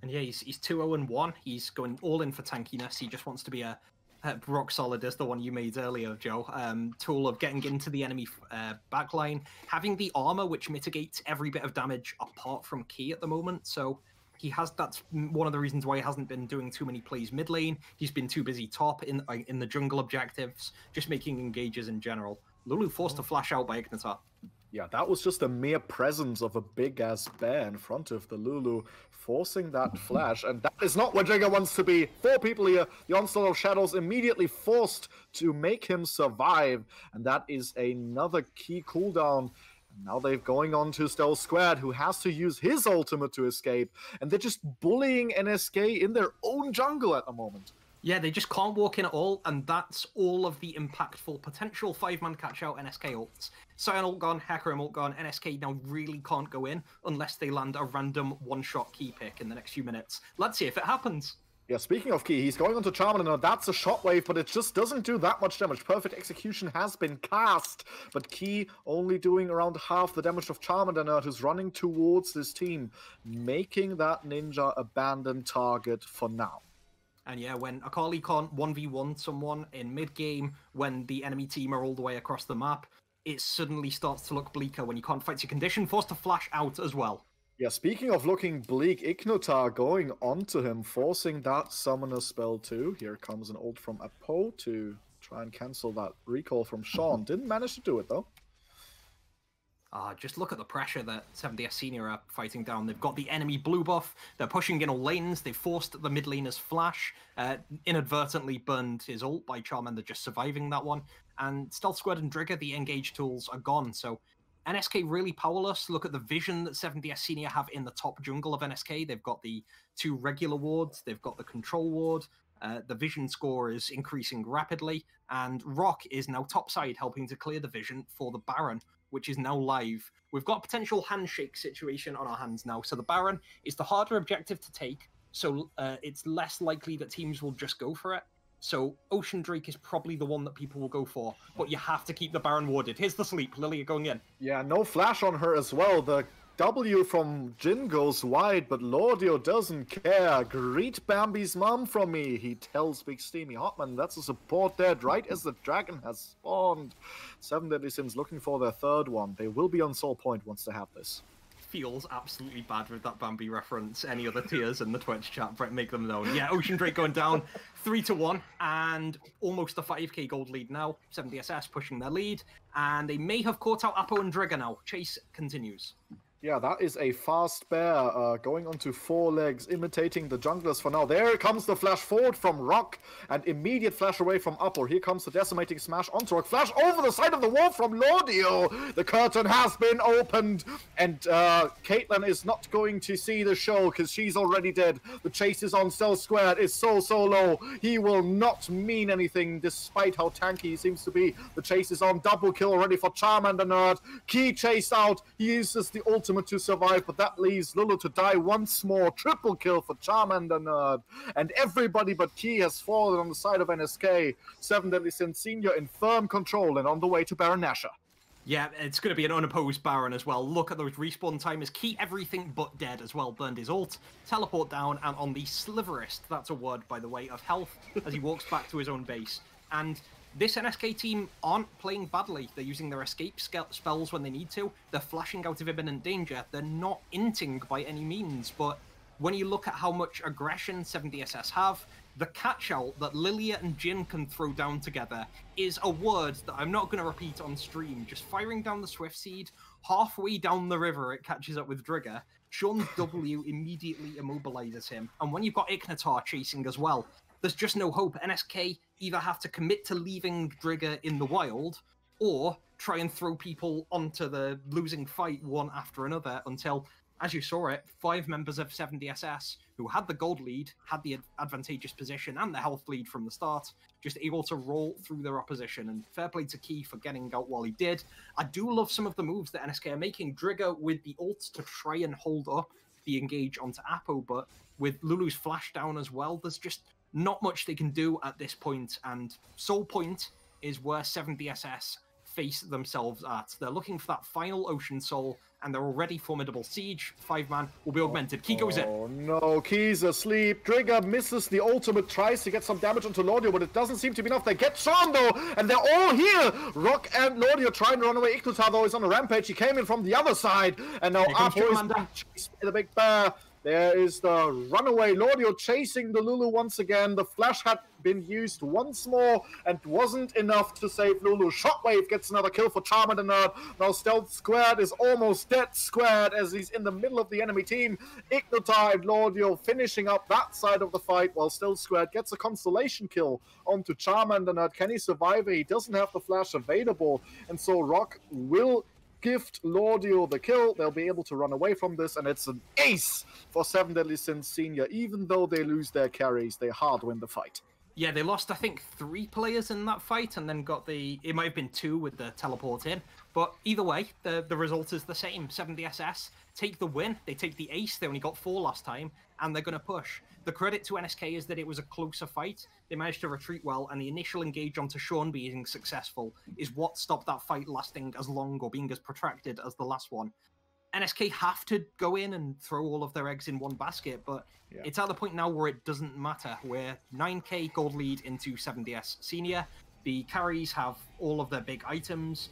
And yeah, he's 2-0-1. He's going all in for tankiness. He just wants to be a rock solid as the one you made earlier, Joe. Tool of getting into the enemy backline, having the armor which mitigates every bit of damage apart from Key at the moment. So That's one of the reasons why he hasn't been doing too many plays mid lane. He's been too busy top in the jungle objectives, just making engages in general. Lulu forced to flash out by Ignitar. Yeah, that was just a mere presence of a big-ass bear in front of the Lulu, forcing that flash, and that is not where Trigger wants to be. 4 people here, the Onslaught of Shadows immediately forced to make him survive, and that is another key cooldown. And now they're going on to Stealth Squared, who has to use his ultimate to escape, and they're just bullying NSK in their own jungle at the moment. Yeah, they just can't walk in at all, and that's all of the impactful potential 5-man catch-out NSK ults. Sion ult gone, Hecarim ult gone, NSK now really can't go in unless they land a random one-shot key pick in the next few minutes. Let's see if it happens. Yeah, speaking of key, he's going on to Charmander. That's a shockwave, but it just doesn't do that much damage. Perfect execution has been cast, but Key only doing around half the damage of Charmander, who's running towards this team, making that ninja abandoned target for now. And yeah, when Akali can't 1v1 someone in mid-game, when the enemy team are all the way across the map, it suddenly starts to look bleaker when you can't fight your condition, forced to flash out as well. Yeah, speaking of looking bleak, Ignitar going onto him, forcing that summoner spell too. Here comes an ult from Apo to try and cancel that recall from Sean. Didn't manage to do it though. Just look at the pressure that 70S Senior are fighting down. They've got the enemy blue buff. They're pushing in all lanes. They forced the mid laner's flash. Inadvertently burned his ult by Charmander just surviving that one. And Stealth Squad and Drigger, the engage tools are gone. So NSK really powerless. Look at the vision that 70S Senior have in the top jungle of NSK. They've got the 2 regular wards. They've got the control ward. The vision score is increasing rapidly. And Rock is now topside, helping to clear the vision for the Baron, which is now live. We've got a potential handshake situation on our hands now. So the Baron is the harder objective to take, so it's less likely that teams will just go for it. So Ocean Drake is probably the one that people will go for, but you have to keep the Baron warded. Here's the sleep. Lilia going in. Yeah, no flash on her as well. The W from Jin goes wide, but Lordio doesn't care. Greet Bambi's mom from me, he tells Big Steamy Hotman. That's a support dead right as the dragon has spawned. 7 Deadly Sins looking for their 3rd one. They will be on soul point once they have this. Feels absolutely bad with that Bambi reference. Any other tiers in the Twitch chat, make them known. Yeah, Ocean Drake going down 3-1 and almost a 5k gold lead now. 70SS pushing their lead, and they may have caught out Apo and Drigger now. Chase continues. Yeah, that is a fast bear going onto 4 legs, imitating the junglers for now. There comes the flash forward from Rock, and immediate flash away from Upper. Here comes the decimating smash onto Rock. Flash over the side of the wall from Lordio. The curtain has been opened, and Caitlyn is not going to see the show because she's already dead. The chase is on Stealth Squared. It's so low. He will not mean anything despite how tanky he seems to be. The chase is on. Double kill already for Charmander Nerd. Key chased out. He uses the ultimate to survive, but that leaves Lulu to die once more. Triple kill for Charmander Nerd. And everybody but Key has fallen on the side of NSK. 7 Deadly Sins Senior in firm control and on the way to Baron Nashor. Yeah, it's going to be an unopposed Baron as well. Look at those respawn timers. Key everything but dead as well. Burned his ult, teleport down, and on the sliverest, that's a word, by the way, of health as he walks back to his own base. And this NSK team aren't playing badly. They're using their escape spells when they need to. They're flashing out of imminent danger. They're not inting by any means, but when you look at how much aggression 70SS have, the catch-out that Lilia and Jin can throw down together is a word that I'm not going to repeat on stream. Just firing down the Swift Seed, halfway down the river it catches up with Drigger. Sean's W immediately immobilizes him. And when you've got Ignitar chasing as well, there's just no hope. NSK either have to commit to leaving Drigger in the wild, or try and throw people onto the losing fight one after another until, as you saw it, 5 members of 70SS who had the gold lead, had the advantageous position and the health lead from the start, just able to roll through their opposition. And fair play to Key for getting out while he did. I do love some of the moves that NSK are making. Drigger with the ult to try and hold up the engage onto Apo, but with Lulu's flash down as well, there's just not much they can do at this point, and Soul Point is where 70SS face themselves at. They're looking for that final Ocean Soul, and they're already formidable. Siege, 5-man, will be augmented. Key goes in. Oh no, Key's asleep. Drigger misses the ultimate, tries to get some damage onto Lordio, but it doesn't seem to be enough. They get Sean though, and they're all here. Rock and Lordio trying to run away. Ignitar though is on a rampage. He came in from the other side, and now Apo is chased by the big bear. There is the runaway Lordio chasing the Lulu once again. The flash had been used once more and wasn't enough to save Lulu. Shockwave gets another kill for Charm and the Nerd. Now Stealth Squared is almost dead squared as he's in the middle of the enemy team. Ignotide Lordio finishing up that side of the fight while Stealth Squared gets a consolation kill onto Charm and the Nerd. Can he survive it? He doesn't have the flash available, and so Rock will gift Lordio the kill. They'll be able to run away from this, and it's an ace for Seven Deadly Sins Senior. Even though they lose their carries, they hard win the fight. Yeah, they lost, I think, 3 players in that fight, and then got it might have been 2 with the teleport in. But either way, the result is the same. 7DSS take the win. They take the ace. They only got 4 last time, and they're going to push. The credit to NSK is that it was a closer fight. They managed to retreat well, and the initial engage onto Sean being successful is what stopped that fight lasting as long or being as protracted as the last one. NSK have to go in and throw all of their eggs in one basket, but it's at the point now where it doesn't matter. We're 9k gold lead into 7DS Senior. The carries have all of their big items.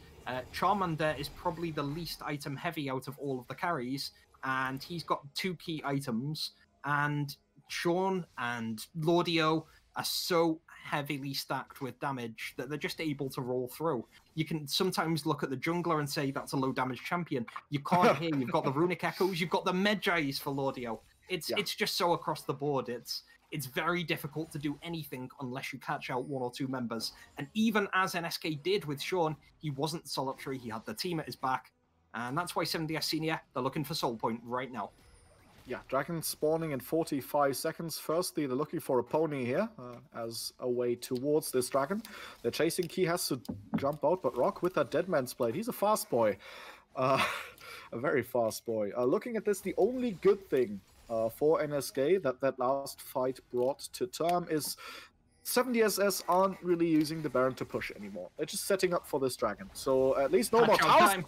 Charmander is probably the least item heavy out of all of the carries, and he's got 2 key items, and Sean and Lordio are so heavily stacked with damage that they're just able to roll through. You can sometimes look at the jungler and say that's a low damage champion. You can't here. You've got the Runic Echoes, you've got the Medjais for Lordio. It's just so across the board. It's very difficult to do anything unless you catch out 1 or 2 members. And even as NSK did with Sean, he wasn't solitary. He had the team at his back. And that's why 7DS Senior, they're looking for Soul Point right now. Yeah, Dragon spawning in 45 seconds. Firstly, they're looking for a pony here as a way towards this dragon. They're chasing. Key has to jump out, but Rock with that Deadman's Blade. He's a fast boy. A very fast boy. Looking at this, the only good thing for NSK that last fight brought to term is 7DSS aren't really using the Baron to push anymore. They're just setting up for this dragon. So at least no more towers.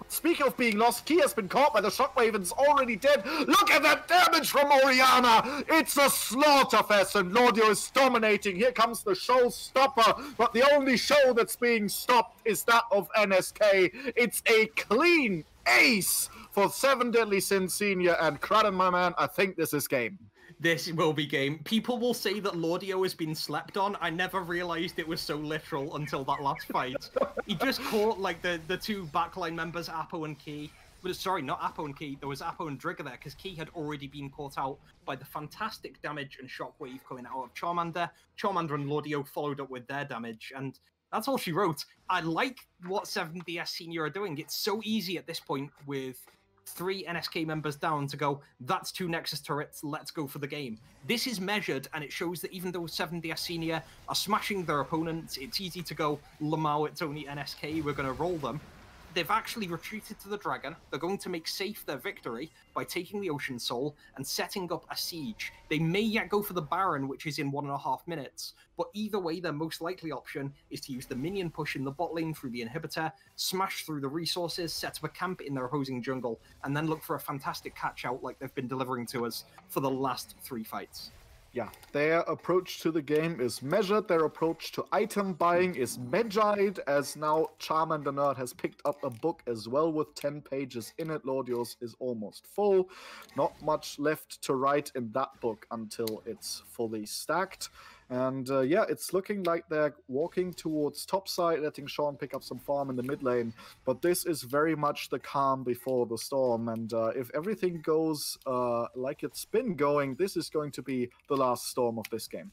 Speaking of being lost, Key has been caught by the Shockwave and is already dead. Look at that damage from Orianna! It's a slaughterfest and Lordio is dominating. Here comes the showstopper, but the only show that's being stopped is that of NSK. It's a clean ace for 7 Deadly Sins Senior, and Kraden, my man, I think this is game. This will be game. People will say that Lordio has been slept on. I never realized it was so literal until that last fight. He just caught like the 2 backline members, Apo and Key. But sorry, not Apo and Key. There was Apo and Drigger there because Key had already been caught out by the fantastic damage and shockwave coming out of Charmander. Charmander and Lordio followed up with their damage, and that's all she wrote. I like what 7DS Senior are doing. It's so easy at this point with 3 NSK members down to go, that's 2 Nexus turrets, let's go for the game. This is measured, and it shows that even though 7DS Senior are smashing their opponents, it's easy to go, Lamau, it's only NSK, we're going to roll them. They've actually retreated to the dragon. They're going to make safe their victory by taking the Ocean Soul and setting up a siege. They may yet go for the Baron, which is in 1.5 minutes, but either way, their most likely option is to use the minion push in the bot lane through the inhibitor, smash through the resources, set up a camp in their opposing jungle, and then look for a fantastic catch-out like they've been delivering to us for the last 3 fights. Yeah, their approach to the game is measured. Their approach to item buying is Medjide, as now Charm the Nerd has picked up a book as well with 10 pages in it. Lordio's is almost full. Not much left to write in that book until it's fully stacked. And yeah, it's looking like they're walking towards topside, letting Sean pick up some farm in the mid lane. But this is very much the calm before the storm. And if everything goes like it's been going, this is going to be the last storm of this game.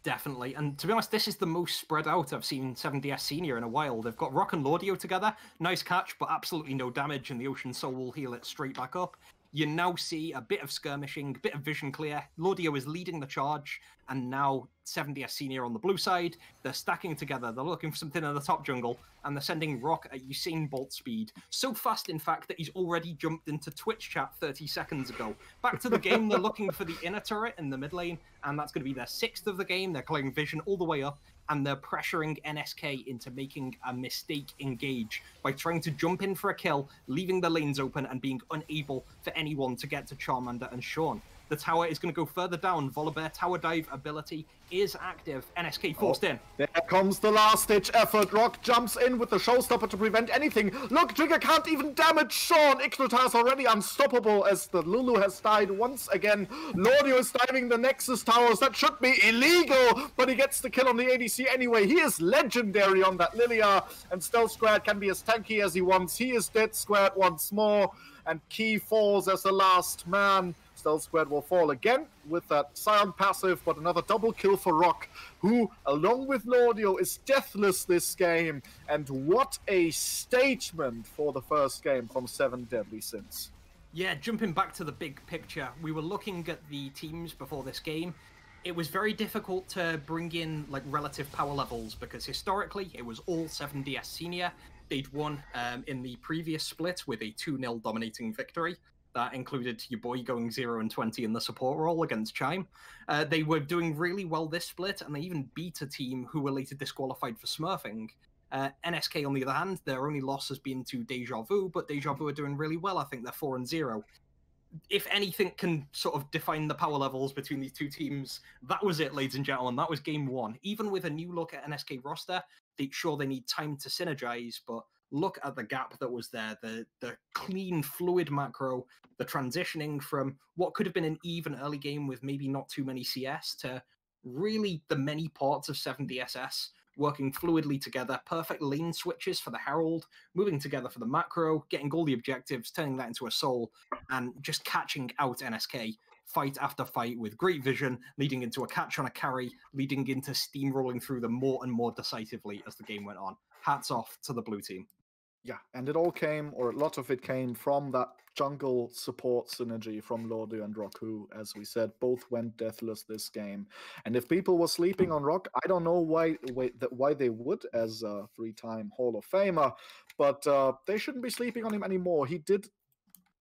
Definitely. And to be honest, this is the most spread out I've seen 7DS Senior in a while. They've got Rock and Lordio together. Nice catch, but absolutely no damage, and the Ocean Soul will heal it straight back up. You now see a bit of skirmishing, a bit of vision clear. Lordio is leading the charge, and now 7DS Senior on the blue side. They're stacking together. They're looking for something in the top jungle, and they're sending Rock at Usain Bolt speed. So fast, in fact, that he's already jumped into Twitch chat 30 seconds ago. Back to the game, they're looking for the inner turret in the mid lane, and that's going to be their 6th of the game. They're clearing vision all the way up, and they're pressuring NSK into making a mistake engage by trying to jump in for a kill, leaving the lanes open and being unable for anyone to get to Charmander and Sean. The tower is going to go further down. Volibear tower dive ability is active. NSK forced in. There comes the last-ditch effort. Rock jumps in with the showstopper to prevent anything. Look, Trigger can't even damage Sean. Ignitar is already unstoppable as the Lulu has died once again. Lordio is diving the Nexus towers. That should be illegal, but he gets the kill on the ADC anyway. He is legendary on that Lilia, and Stealth Squared can be as tanky as he wants. He is dead squared once more, and Key falls as the last man. Stealth Squared will fall again with that Scion passive, but another double kill for Rock, who, along with Lordio, is deathless this game. And what a statement for the first game from Seven Deadly Sins. Yeah, jumping back to the big picture, we were looking at the teams before this game. It was very difficult to bring in like relative power levels because historically it was all 7DS Senior. They'd won in the previous split with a 2-0 dominating victory. That included your boy going 0-20 in the support role against Chime. They were doing really well this split, and they even beat a team who were later disqualified for smurfing. NSK, on the other hand, their only loss has been to Deja Vu, but Deja Vu are doing really well. I think they're 4-0. If anything can sort of define the power levels between these two teams, that was it, ladies and gentlemen. That was game one. Even with a new look at NSK roster, they need time to synergize, but look at the gap that was there, the clean, fluid macro, the transitioning from what could have been an even early game with maybe not too many CS to really the many parts of 7DSS working fluidly together, perfect lane switches for the Herald, moving together for the macro, getting all the objectives, turning that into a soul, and just catching out NSK fight after fight with great vision, leading into a catch on a carry, leading into steamrolling through them more and more decisively as the game went on. Hats off to the blue team. Yeah, and it all came, or a lot of it came from that jungle support synergy from Lordio and Rock, who, as we said, both went deathless this game. And if people were sleeping on Rock, I don't know why they would, as a 3-time Hall of Famer, but they shouldn't be sleeping on him anymore. He did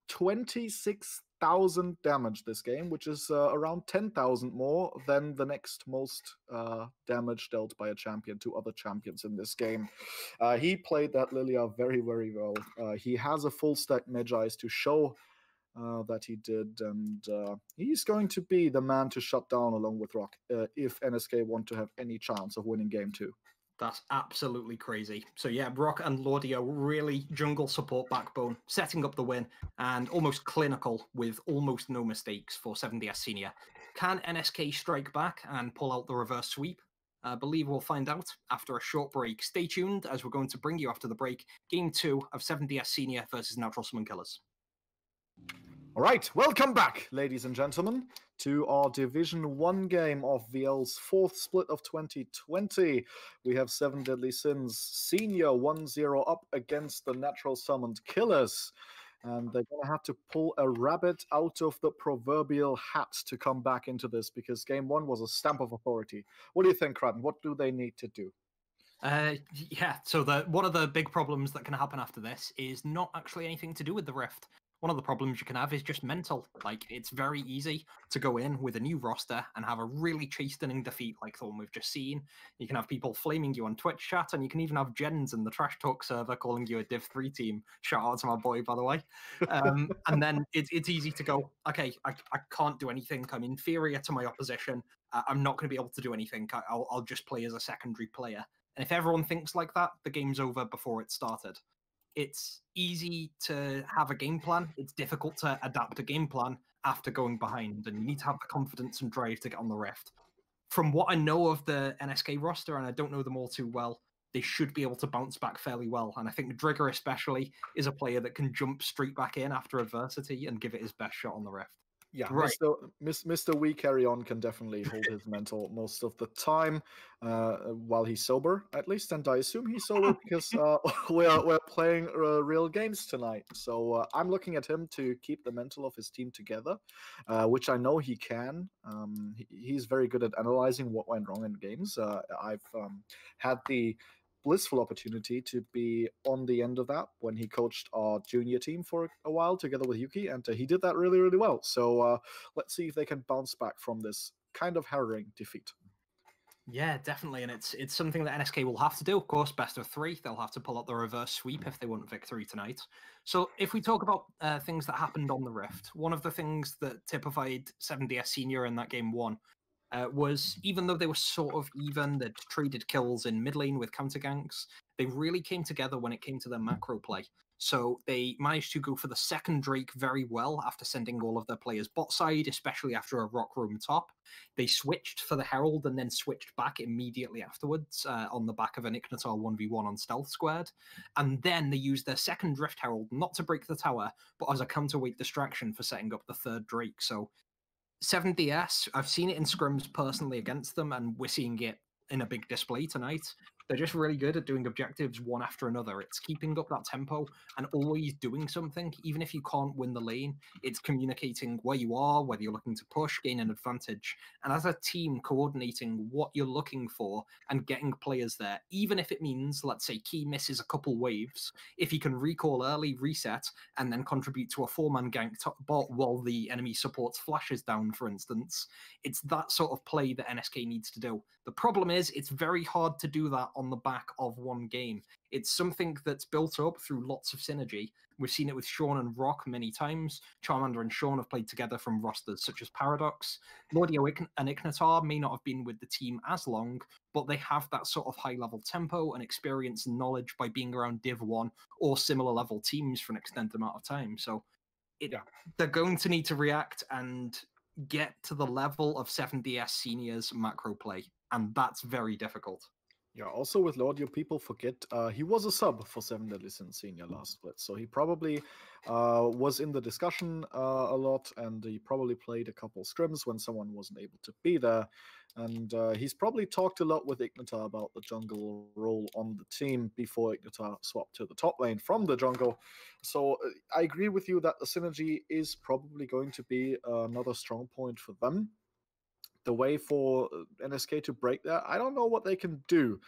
26,000 damage this game, which is around 10,000 more than the next most damage dealt by a champion to other champions in this game. He played that Lilia very, very well. He has a full stack Magi's to show that he did, and he's going to be the man to shut down along with Rock if NSK want to have any chance of winning game 2. That's absolutely crazy. So yeah, Rock and Lordio really jungle support backbone, setting up the win, and almost clinical with almost no mistakes for 7DS Senior. Can NSK strike back and pull out the reverse sweep? I believe we'll find out after a short break. Stay tuned as we're going to bring you after the break Game 2 of 7DS Senior versus Natural Summon Killers. All right, welcome back, ladies and gentlemen, to our Division 1 game of VL's fourth split of 2020. We have 7 Deadly Sins Senior 1-0 up against the Natural Summoned Killers. And they're going to have to pull a rabbit out of the proverbial hat to come back into this, because game 1 was a stamp of authority. What do you think, Kratten? What do they need to do? Yeah, so one of the big problems that can happen after this is not actually anything to do with the Rift. One of the problems you can have is just mental. Like, it's very easy to go in with a new roster and have a really chastening defeat like the one we've just seen. You can have people flaming you on Twitch chat, and you can even have Jens in the Trash Talk server calling you a Div 3 team. Shout out to my boy, by the way. And then it's easy to go, okay, I can't do anything. I'm inferior to my opposition. I'm not going to be able to do anything. I'll just play as a secondary player. And if everyone thinks like that, the game's over before it started. It's easy to have a game plan. It's difficult to adapt a game plan after going behind, and you need to have the confidence and drive to get on the Rift. From what I know of the NSK roster, and I don't know them all too well, they should be able to bounce back fairly well. And I think Drigger especially is a player that can jump straight back in after adversity and give it his best shot on the Rift. Yeah, right. Mr. We Carry On can definitely hold his mental most of the time while he's sober, at least. And I assume he's sober because we're playing real games tonight. So I'm looking at him to keep the mental of his team together, which I know he can. He's very good at analyzing what went wrong in games. I've had the blissful opportunity to be on the end of that when he coached our junior team for a while together with Yuki, and he did that really, really well. So let's see if they can bounce back from this kind of harrowing defeat. Yeah, definitely, and it's something that NSK will have to do. Of course, best of three. They'll have to pull out the reverse sweep if they want victory tonight. So, if we talk about things that happened on the Rift, one of the things that typified 7DS Senior in that game one was even though they were sort of even, they'd traded kills in mid lane with counter ganks, they really came together when it came to their macro play. So they managed to go for the second Drake very well after sending all of their players bot side, especially after a Rock Room top. They switched for the Herald and then switched back immediately afterwards on the back of an Ignitar 1v1 on Stealth Squared. And then they used their second Drift Herald not to break the tower, but as a counterweight distraction for setting up the third Drake. So 7DS, I've seen it in scrims personally against them, and we're seeing it in a big display tonight. They're just really good at doing objectives one after another. It's keeping up that tempo and always doing something. Even if you can't win the lane, it's communicating where you are, whether you're looking to push, gain an advantage. And as a team, coordinating what you're looking for and getting players there, even if it means, let's say, Key misses a couple waves, if he can recall early, reset, and then contribute to a 4-man gank bot while the enemy supports flashes down, for instance, it's that sort of play that NSK needs to do. The problem is it's very hard to do that on the back of one game. It's something that's built up through lots of synergy. We've seen it with Sean and Rock many times. Charmander and Sean have played together from rosters such as Paradox. Lordio and Ignitar may not have been with the team as long, but they have that sort of high-level tempo and experience and knowledge by being around Div 1 or similar level teams for an extended amount of time. So they're going to need to react and get to the level of 7DS Senior's macro play, and that's very difficult. Yeah, also with Lordio, people forget he was a sub for 7 Deadly Sins Senior last split, so he probably was in the discussion a lot, and he probably played a couple scrims when someone wasn't able to be there. And he's probably talked a lot with Ignitar about the jungle role on the team before Ignitar swapped to the top lane from the jungle. So I agree with you that the synergy is probably going to be another strong point for them. The way for NSK to break that, I don't know what they can do,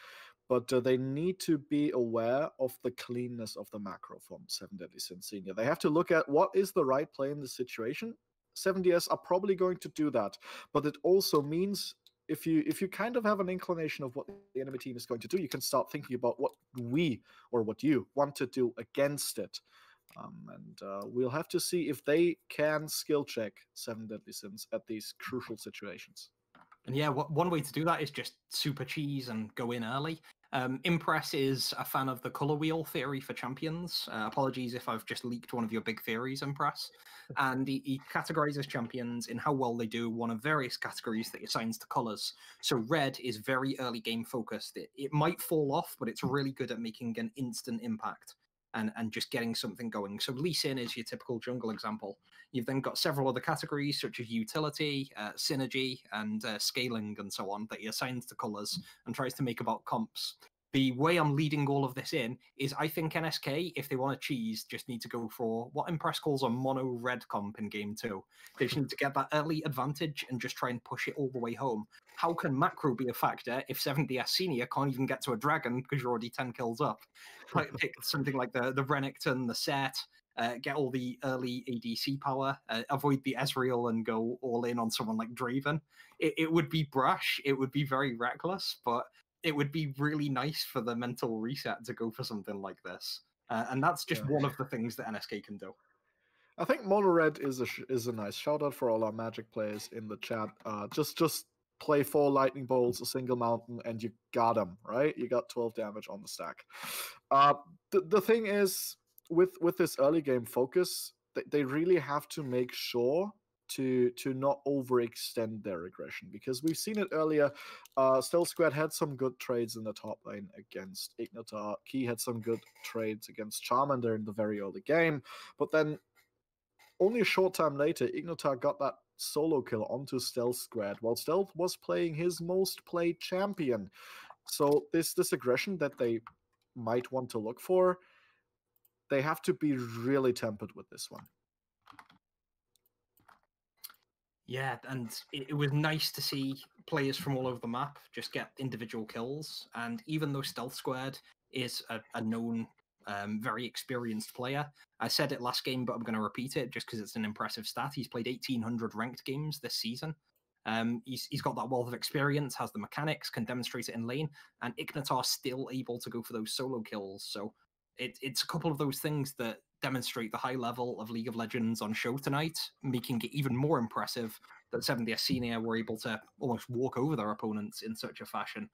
but they need to be aware of the cleanness of the macro from 7 Deadly Sins Senior. They have to look at what is the right play in the situation. 7DS are probably going to do that, but it also means if you kind of have an inclination of what the enemy team is going to do, you can start thinking about what you want to do against it. We'll have to see if they can skill check 7 Deadly Sins at these crucial situations. And yeah, one way to do that is just super cheese and go in early. Impress is a fan of the color wheel theory for champions. Apologies if I've just leaked one of your big theories, Impress. And he categorizes champions in how well they do one of various categories that he assigns to colors. So red is very early game focused. It might fall off, but it's really good at making an instant impact and just getting something going. So Lee Sin is your typical jungle example. You've then got several other categories such as utility, synergy, and scaling, and so on, that he assigns to colors and tries to make about comps. The way I'm leading all of this in is I think NSK, if they want to cheese, just need to go for what Impress calls a mono red comp in game 2. They just need to get that early advantage and just try and push it all the way home. How can macro be a factor if 7DS Senior can't even get to a dragon because you're already 10 kills up? Pick something like the Renekton, the Set, get all the early ADC power, avoid the Ezreal and go all in on someone like Draven. It would be brash, it would be very reckless, but it would be really nice for the mental reset to go for something like this. And that's just one of the things that NSK can do. I think Mono Red is a nice shout out for all our Magic players in the chat. Just play 4 lightning bolts, a single mountain, and you got them, right? You got 12 damage on the stack. The thing is, with this early game focus, they really have to make sure to not overextend their aggression, because we've seen it earlier. Stealth Squad had some good trades in the top lane against Ignitar. Key had some good trades against Charmander in the very early game, but then only a short time later, Ignitar got that solo kill onto Stealth Squad while Stealth was playing his most played champion. So this aggression that they might want to look for, they have to be really tempered with this one. Yeah, and it was nice to see players from all over the map just get individual kills. And even though Stealth Squad is a known, very experienced player, I said it last game, but I'm going to repeat it just because it's an impressive stat. He's played 1,800 ranked games this season. He's got that wealth of experience, has the mechanics, can demonstrate it in lane, and Ignitar's still able to go for those solo kills. So it's a couple of those things that demonstrate the high level of League of Legends on show tonight, making it even more impressive that 7DS Senior were able to almost walk over their opponents in such a fashion.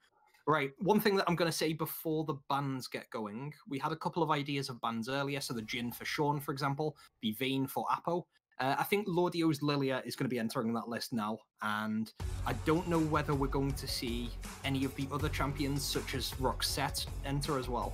Right, one thing that I'm going to say before the bans get going, we had a couple of ideas of bans earlier, so the Jhin for Sean, for example, the Vayne for Apo. I think Lordio's Lilia is going to be entering that list now, and I don't know whether we're going to see any of the other champions, such as Roxette, enter as well.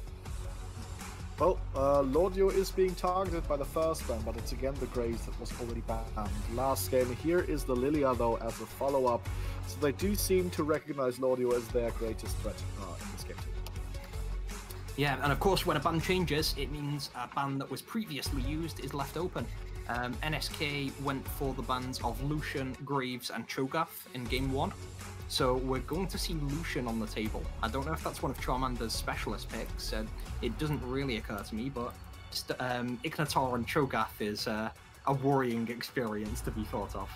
Well, Lordio is being targeted by the first ban, but it's again the Graves that was already banned last game. Here is the Lilia, though, as a follow-up. So they do seem to recognize Lordio as their greatest threat in this game too. Yeah, and of course, when a ban changes, it means a ban that was previously used is left open. NSK went for the bans of Lucian, Graves, and Cho'Gath in Game 1. So we're going to see Lucian on the table. I don't know if that's one of Charmander's specialist picks. It doesn't really occur to me, but Ignitar and Cho'Gath is a worrying experience to be thought of.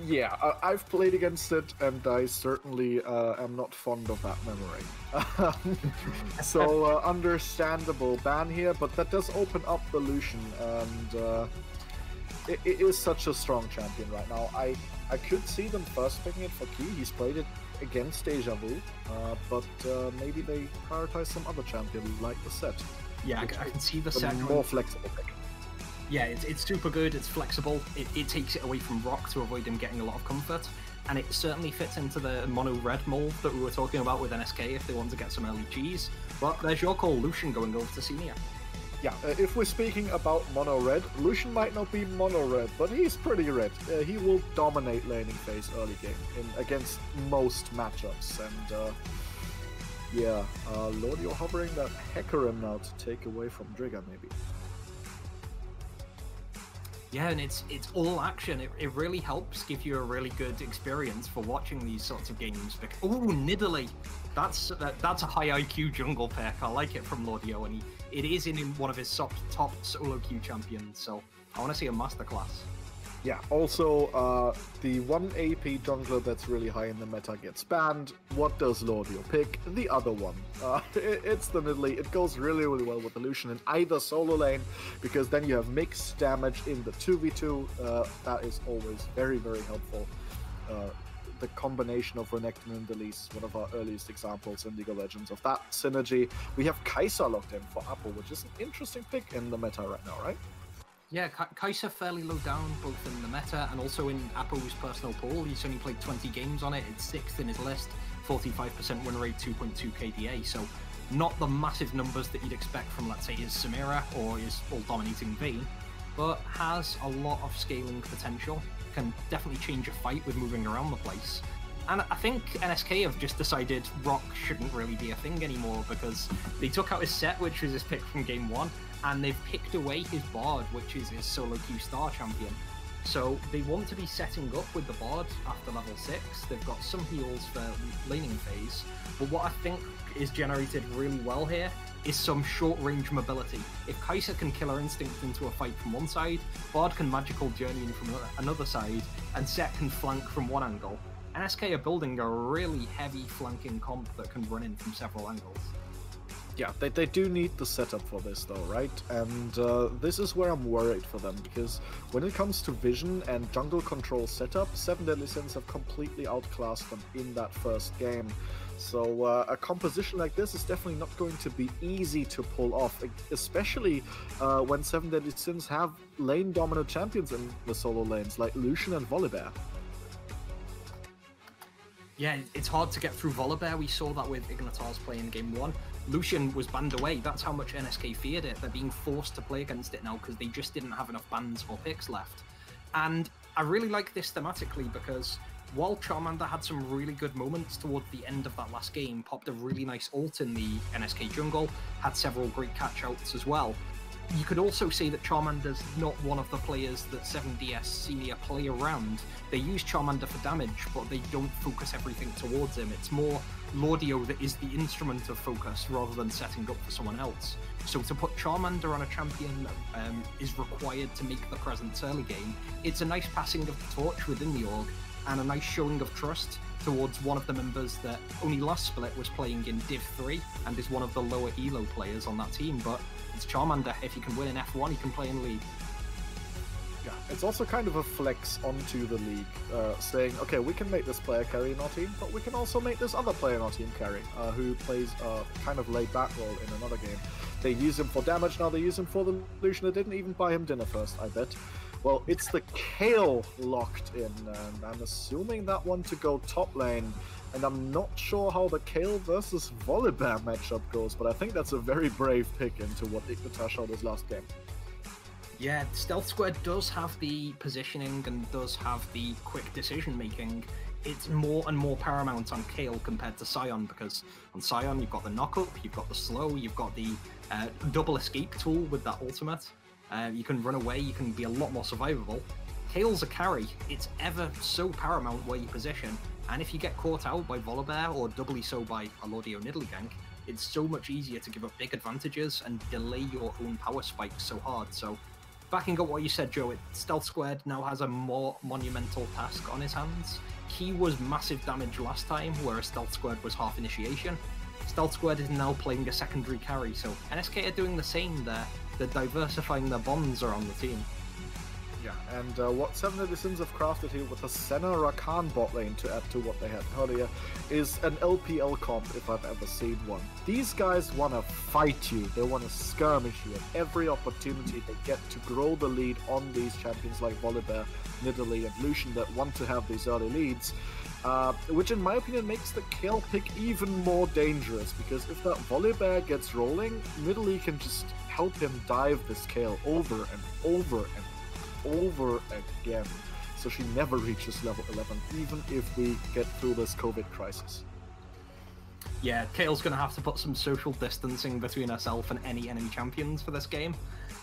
Yeah, I've played against it, and I certainly am not fond of that memory. So understandable ban here, but that does open up the Lucian, and it is such a strong champion right now. I could see them first picking it for Key. He's played it against Deja Vu, but maybe they prioritize some other champion like the Set. Yeah, I can see the Set more flexible pick. Yeah, it's super good, it's flexible, it takes it away from Rock to avoid him getting a lot of comfort, and it certainly fits into the mono red mold that we were talking about with NSK if they want to get some early cheese. But there's your call, Lucian going over to Senior. Yeah, if we're speaking about mono red, Lucian might not be mono red, but he's pretty red. He will dominate laning phase early game against most matchups, and yeah, Lordio hovering that Hecarim now to take away from Drigger maybe. Yeah, and it's all action. It really helps give you a really good experience for watching these sorts of games. Ooh, Nidalee! That's a high IQ jungle pick. I like it from Lordio, and it is in one of his top solo queue champions, so I want to see a masterclass. Yeah, also, the one AP jungler that's really high in the meta gets banned. What does Lordio pick? The other one. It's the Nidalee. It goes really, really well with the Lucian in either solo lane, because then you have mixed damage in the 2v2. That is always very, very helpful. The combination of Renekton and Nidalee is one of our earliest examples in League of Legends of that synergy. We have Kai'Sa locked in for Apo, which is an interesting pick in the meta right now, right? Yeah, Kai'Sa fairly low down, both in the meta and also in Apo's personal pool. He's only played 20 games on it. It's 6th in his list, 45% win rate, 2.2 KDA. So not the massive numbers that you'd expect from, let's say, his Samira or his all-dominating Vayne, but has a lot of scaling potential. Can definitely change a fight with moving around the place. And I think NSK have just decided Rock shouldn't really be a thing anymore, because they took out his Set, which was his pick from Game 1, and they've picked away his Bard, which is his solo queue star champion. So they want to be setting up with the Bard after level 6. They've got some heals for laning phase, but what I think is generated really well here is some short-range mobility. If Kai'Sa can Killer Instinct into a fight from one side, Bard can Magical Journey in from another side, and Set can flank from one angle. NSK are building a really heavy flanking comp that can run in from several angles. Yeah, they do need the setup for this though, right? And this is where I'm worried for them, because when it comes to vision and jungle control setup, 7 Deadly Sins have completely outclassed them in that first game. So a composition like this is definitely not going to be easy to pull off, especially when 7 Deadly Sins have lane-dominant champions in the solo lanes, like Lucian and Volibear. Yeah, it's hard to get through Volibear. We saw that with Ignitar's play in Game 1. Lucian was banned away. That's how much NSK feared it. They're being forced to play against it now because they just didn't have enough bans or picks left. And I really like this thematically, because while Charmander had some really good moments towards the end of that last game, popped a really nice ult in the NSK jungle, had several great catch-outs as well, you could also say that Charmander's not one of the players that 7DS Senior play around. They use Charmander for damage, but they don't focus everything towards him. It's more Lordio that is the instrument of focus rather than setting up for someone else. So to put Charmander on a champion is required to make the presence early game. It's a nice passing of the torch within the org, and a nice showing of trust towards one of the members that only last split was playing in Div 3 and is one of the lower elo players on that team. But it's Charmander. If he can win in F1, he can play in League. Yeah, it's also kind of a flex onto the league, saying, okay, we can make this player carry in our team, but we can also make this other player in our team carry, who plays a kind of laid-back role in another game. They use him for damage, now they use him for the Lucian. They didn't even buy him dinner first, I bet. Well, it's the Kayle locked in, and I'm assuming that one to go top lane, and I'm not sure how the Kayle versus Volibear matchup goes, but I think that's a very brave pick into what Ignitar showed his last game. Yeah, Stealth Squared does have the positioning and does have the quick decision making. It's more and more paramount on Kayle compared to Sion, because on Sion you've got the knock-up, you've got the slow, you've got the double escape tool with that ultimate. You can run away, you can be a lot more survivable. Kayle's a carry, it's ever so paramount where you position, and if you get caught out by Volibear, or doubly so by a Lordio Nidalee, it's so much easier to give up big advantages and delay your own power spikes so hard. So backing up what you said, Joe, Stealth Squared now has a more monumental task on his hands. Key was massive damage last time, whereas Stealth Squared was half initiation. Stealth Squared is now playing a secondary carry, so NSK are doing the same there. They're diversifying their bonds around the team. Yeah, and what Seven Edisons have crafted here with a Senna Rakan bot lane to add to what they had earlier is an LPL comp if I've ever seen one. These guys want to fight you, they want to skirmish you at every opportunity they get to grow the lead on these champions like Volibear, Nidalee and Lucian that want to have these early leads. Which in my opinion makes the Kayle pick even more dangerous, because if that Volibear gets rolling, Nidalee can just help him dive this Kayle over and over and over again, so she never reaches level 11, even if we get through this COVID crisis. Yeah, Kayle's going to have to put some social distancing between herself and any enemy champions for this game.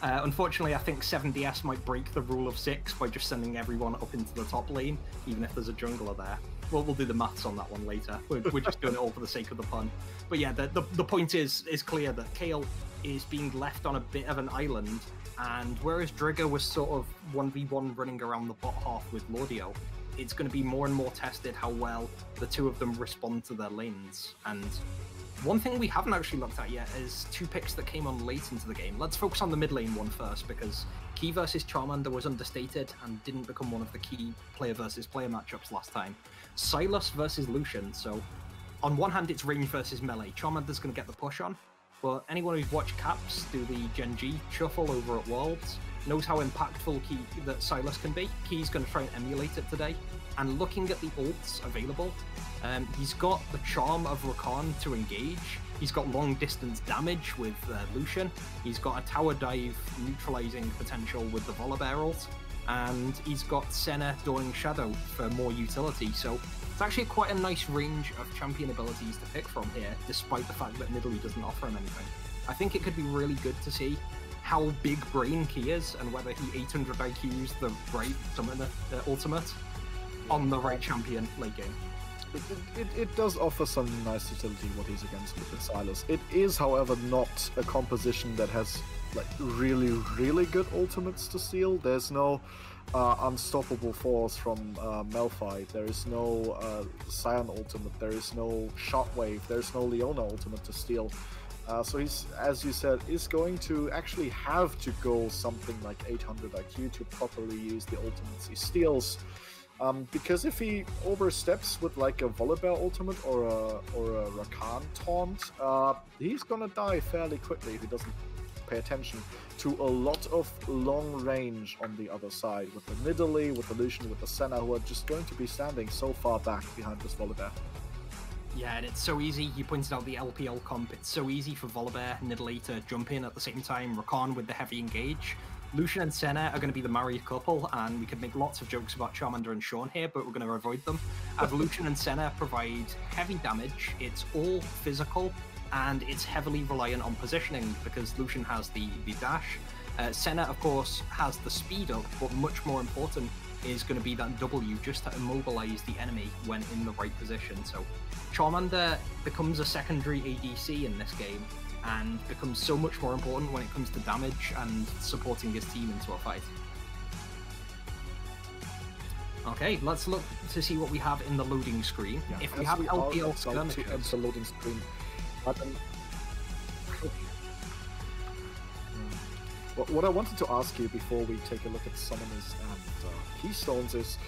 Unfortunately, I think 7DS might break the rule of 6 by just sending everyone up into the top lane, even if there's a jungler there. We'll do the maths on that one later. We're just doing it all for the sake of the pun. But yeah, the point is clear that Kayle is being left on a bit of an island, and whereas Drigger was sort of 1v1 running around the bot half with Lordio, it's going to be more and more tested how well the two of them respond to their lanes. And one thing we haven't actually looked at yet is two picks that came on late into the game. Let's focus on the mid lane one first, because Key versus Charmander was understated and didn't become one of the key player versus player matchups last time. Sylas versus Lucian. So on one hand, it's range versus melee. Charmander's going to get the push on, but anyone who's watched Caps do the Gen G shuffle over at Worlds knows how impactful that Sylas can be. Key's going to try and emulate it today. And looking at the ults available, he's got the charm of Rakan to engage. He's got long distance damage with Lucian. He's got a tower dive neutralizing potential with the Volibear ult. And he's got Senna Dawning Shadow for more utility. So it's actually quite a nice range of champion abilities to pick from here, despite the fact that Nidalee doesn't offer him anything. I think it could be really good to see how big brain Key is and whether he 800 IQs the right summoner ultimate on the right champion late game. It does offer some nice utility what he's against with the Sylas. It is, however, not a composition that has like really good ultimates to steal. There's no unstoppable force from Malphite. There is no Sion ultimate. There is no Shockwave. There's no Leona ultimate to steal. So he's, as you said, is going to actually have to go something like 800 IQ to properly use the ultimates he steals. Because if he oversteps with like a Volibear ultimate or a Rakan taunt, he's gonna die fairly quickly if he doesn't pay attention to a lot of long range on the other side, with the Nidalee, with the Lucian, with the Senna, who are just going to be standing so far back behind this Volibear. Yeah, and it's so easy. You pointed out the LPL comp. It's so easy for Volibear and Nidalee to jump in at the same time. Rakan with the heavy engage. Lucian and Senna are going to be the married couple, and we could make lots of jokes about Charmander and Sean here, but we're going to avoid them. As Lucian and Senna provide heavy damage, it's all physical, and it's heavily reliant on positioning, because Lucian has the dash. Senna, of course, has the speed up, but much more important is going to be that W, just to immobilize the enemy when in the right position. So Charmander becomes a secondary ADC in this game, and becomes so much more important when it comes to damage and supporting his team into a fight. Okay, let's look to see what we have in the loading screen. Yeah, If we as have we are LPL about to skirmishes, enter loading screen, button. What I wanted to ask you before we take a look at summoners and keystones is,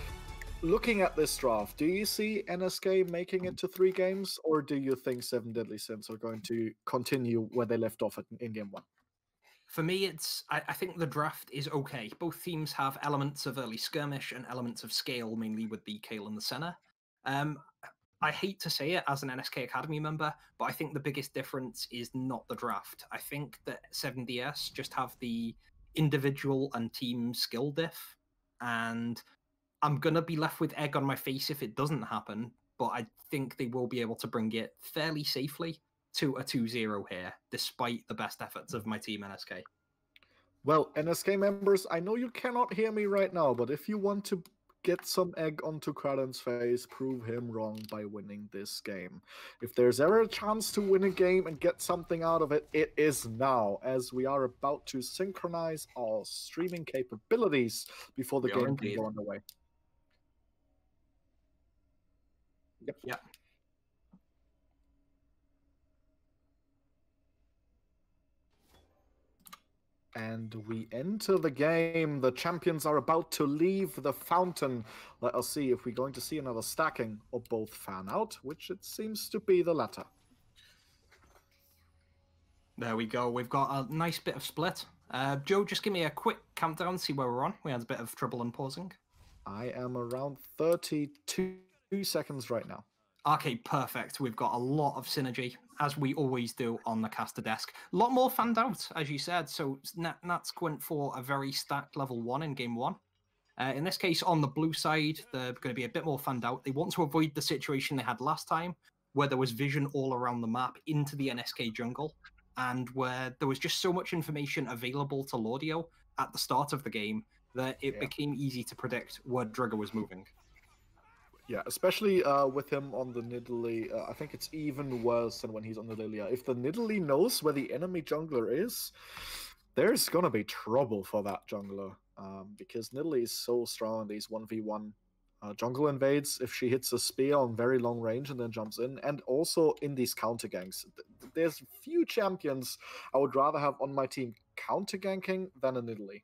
looking at this draft, do you see NSK making it to 3 games, or do you think Seven Deadly Sins are going to continue where they left off in game 1? for me, I think the draft is okay. Both teams have elements of early skirmish and elements of scale, mainly with the Kayle and the Senna. I hate to say it as an NSK Academy member, but I think the biggest difference is not the draft. I think that 7DS just have the individual and team skill diff, and I'm going to be left with egg on my face if it doesn't happen, but I think they will be able to bring it fairly safely to a 2-0 here, despite the best efforts of my team NSK. Well, NSK members, I know you cannot hear me right now, but if you want to get some egg onto Kraden's face, prove him wrong by winning this game. If there's ever a chance to win a game and get something out of it, it is now, as we are about to synchronize our streaming capabilities before the game can go underway. Yep. And we enter the game. The champions are about to leave the fountain. Let us see if we're going to see another stacking or both fan out, which it seems to be the latter. There we go. We've got a nice bit of split. Joe, just give me a quick countdown, see where we're on. We had a bit of trouble in pausing. I am around 32 seconds right now. Okay, perfect. We've got a lot of synergy, as we always do on the caster desk. A lot more fanned out, as you said. So Nats went for a very stacked level 1 in game 1. In this case, on the blue side, they're going to be a bit more fanned out. They want to avoid the situation they had last time, where there was vision all around the map into the NSK jungle, and where there was just so much information available to Lordio at the start of the game that it became easy to predict where Drigger was moving. Yeah, especially with him on the Nidalee, I think it's even worse than when he's on the Lilia. If the Nidalee knows where the enemy jungler is, there's gonna be trouble for that jungler, because Nidalee is so strong in these 1v1 jungle invades. If she hits a spear on very long range and then jumps in, and also in these counter ganks. There's few champions I would rather have on my team counter ganking than a Nidalee.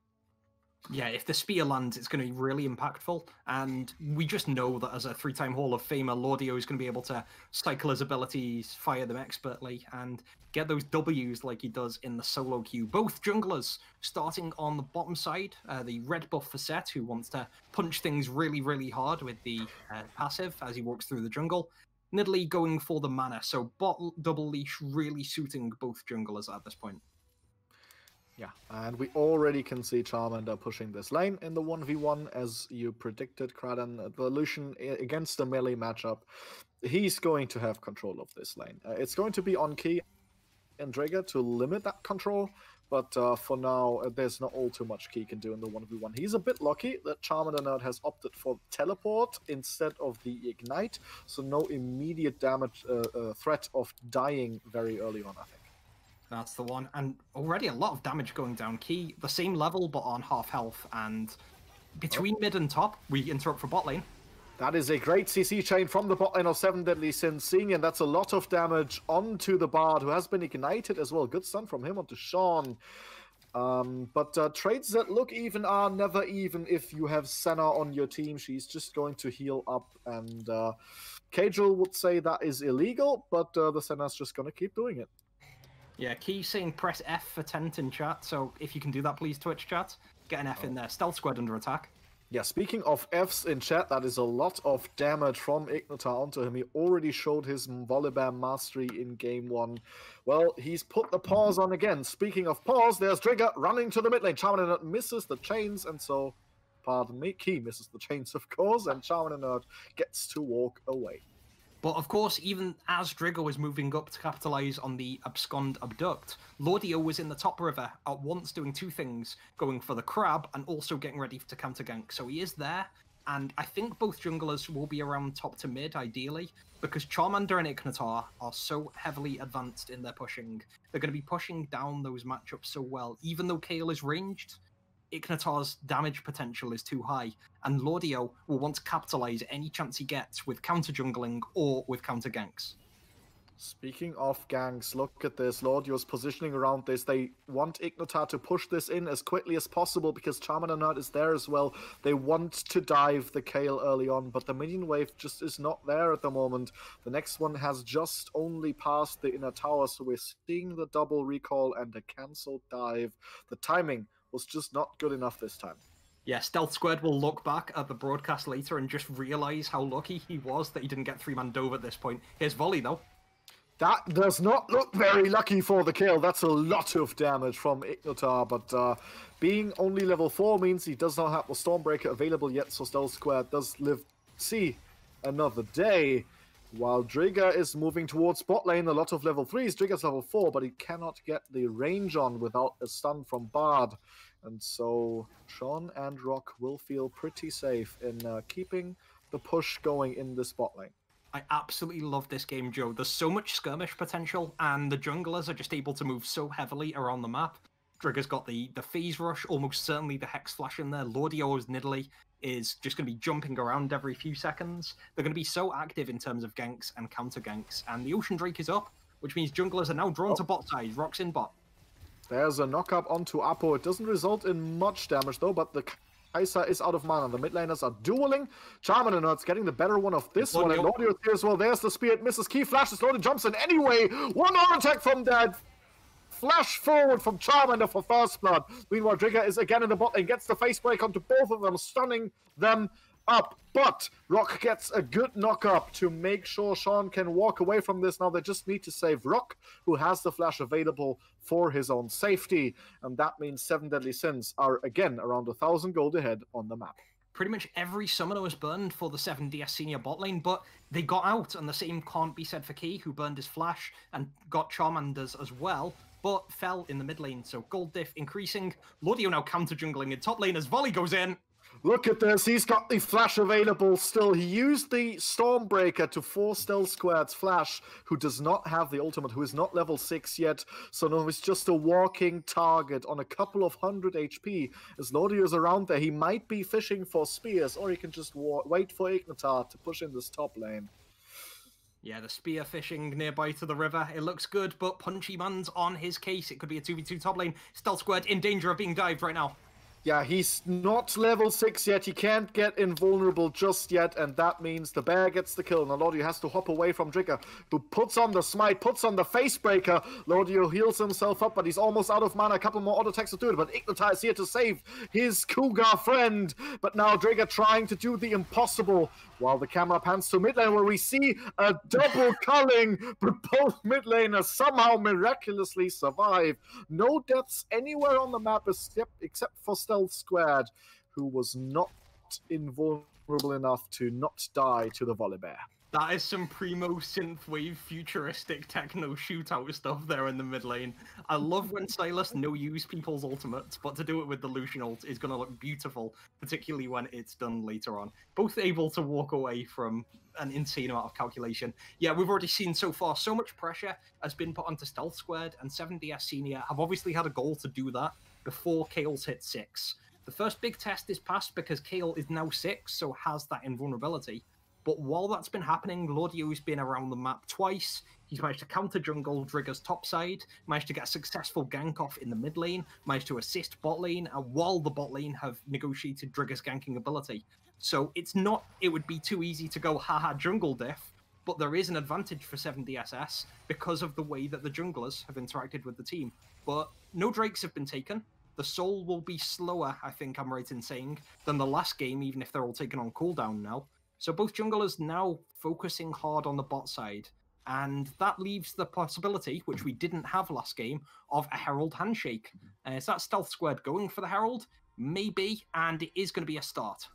Yeah, if the spear lands, it's going to be really impactful. And we just know that as a 3-time Hall of Famer, Lordio is going to be able to cycle his abilities, fire them expertly, and get those Ws like he does in the solo queue. Both junglers starting on the bottom side. The red buff for Set, who wants to punch things really, really hard with the passive as he walks through the jungle. Nidalee going for the mana, so bot double leash really suiting both junglers at this point. Yeah, and we already can see Charmander pushing this lane in the 1v1, as you predicted, Kraden. The Lucian against the melee matchup, he's going to have control of this lane. It's going to be on Key and Drigger to limit that control, but for now, there's not all too much Key can do in the 1v1. He's a bit lucky that Charmander Nerd has opted for Teleport instead of the Ignite, so no immediate damage threat of dying very early on, I think. That's the one. And already a lot of damage going down. Key, the same level, but on half health. And between mid and top, we interrupt for bot lane. That is a great CC chain from the bot lane of 7 Deadly Sins. Seeing, and that's a lot of damage onto the Bard, who has been ignited as well. Good stun from him onto Sean. But trades that look even are never even if you have Senna on your team. She's just going to heal up. And Kajal would say that is illegal, but the Senna's just going to keep doing it. Yeah, Key saying press F for tent in chat, so if you can do that, please, Twitch chat. Get an F in there. Stealth Squad under attack. Yeah, speaking of Fs in chat, that is a lot of damage from Ignitar onto him. He already showed his Volibear mastery in game 1. Well, he's put the pause on again. Speaking of pause, there's Drigger running to the mid lane. Charmander misses the chains, and so, pardon me, Key misses the chains, of course, and Charmander gets to walk away. But of course, even as Drigger was moving up to capitalize on the abscond abduct, Lordio was in the top river at once doing two things, going for the crab and also getting ready to counter gank. So he is there, and I think both junglers will be around top to mid, ideally, because Charmander and Ignitar are so heavily advanced in their pushing. They're going to be pushing down those matchups so well, even though Kayle is ranged. Ignitar's damage potential is too high, and Lordio will want to capitalize any chance he gets with counter jungling or with counter ganks. Speaking of ganks, look at this. Lordio's positioning around this. They want Ignitar to push this in as quickly as possible because Charmander Nerd is there as well. They want to dive the Kayle early on, but the minion wave just is not there at the moment. The next one has just only passed the inner tower, so we're seeing the double recall and a cancelled dive. The timing was just not good enough this time. Yeah, Stealth Squared will look back at the broadcast later and just realize how lucky he was that he didn't get 3-man Dove at this point. Here's Volley, though. That does not look very lucky for the kill. That's a lot of damage from Ignitar, but being only level 4 means he does not have the Stormbreaker available yet, so Stealth Squared does see another day. While Drigger is moving towards bot lane, a lot of level 3s. Drigger's level 4, but he cannot get the range on without a stun from Bard. And so Sean and Rock will feel pretty safe in keeping the push going in this bot lane. I absolutely love this game, Joe. There's so much skirmish potential, and the junglers are just able to move so heavily around the map. Drigger's got the phase rush, almost certainly the Hex Flash in there. Lordio's Nidalee is just going to be jumping around every few seconds. They're going to be so active in terms of ganks and counter ganks, and the Ocean Drake is up, which means junglers are now drawn to bot side. Rock's in bot. There's a knock-up onto Apo. It doesn't result in much damage, though, but the Kai'Sa is out of mana. The mid laners are dueling. Charmander Nerd's getting the better one of this one. And Lordio here as well. There's the spear. It misses. Key flashes. Lordio jumps in anyway. One auto attack from that. Flash forward from Charmander for first blood. Meanwhile, Drigger is again in the bot lane. Gets the face break onto both of them, stunning them up. But Rock gets a good knock up to make sure Sean can walk away from this. Now they just need to save Rock, who has the flash available for his own safety. And that means 7 Deadly Sins are again around 1,000 gold ahead on the map. Pretty much every summoner was burned for the 7DS senior bot lane, but they got out, and the same can't be said for Key, who burned his flash and got Charmanders as well, but fell in the mid lane. So gold diff increasing. Lordio now counter jungling in top lane as Volley goes in. Look at this, he's got the flash available still. He used the Stormbreaker to force Stealth Squared's flash, who does not have the ultimate, who is not level 6 yet. So no, he's just a walking target on a couple of 100 HP. As Lordio is around there, he might be fishing for spears, or he can just wait for Ignitar to push in this top lane. Yeah, the spear fishing nearby to the river. It looks good, but Punchy Man's on his case. It could be a 2v2 top lane. Stealth Squared in danger of being dived right now. Yeah, he's not level 6 yet. He can't get invulnerable just yet, and that means the bear gets the kill. Now Lordio has to hop away from Drigger, who puts on the smite, puts on the face breaker. Lordio heals himself up, but he's almost out of mana. A couple more auto attacks to do it, but Ignitar is here to save his Cougar friend. But now Drigger trying to do the impossible, while the camera pans to mid lane, where we see a double culling, but both mid laners somehow miraculously survive. No deaths anywhere on the map except for Stealth Squared, who was not invulnerable enough to not die to the Volibear. That is some primo synthwave futuristic techno shootout stuff there in the mid lane. I love when Sylas no-use people's ultimates, but to do it with the Lucian ult is going to look beautiful, particularly when it's done later on. Both able to walk away from an insane amount of calculation. Yeah, we've already seen so far so much pressure has been put onto Stealth Squared, and 7DS Senior have obviously had a goal to do that before Kayle's hit 6. The first big test is passed because Kayle is now 6, so has that invulnerability. But while that's been happening, Lordio's been around the map twice. He's managed to counter jungle Drigger's top side, managed to get a successful gank off in the mid lane, managed to assist bot lane, and while the bot lane have negotiated Drigger's ganking ability. So it would be too easy to go haha jungle diff, but there is an advantage for 7DSS because of the way that the junglers have interacted with the team. But no Drakes have been taken. The soul will be slower, I think I'm right in saying, than the last game, even if they're all taken on cooldown now. So both junglers now focusing hard on the bot side, and that leaves the possibility, which we didn't have last game, of a Herald handshake. Is that Stealth Squared going for the Herald? Maybe, and it is going to be a start.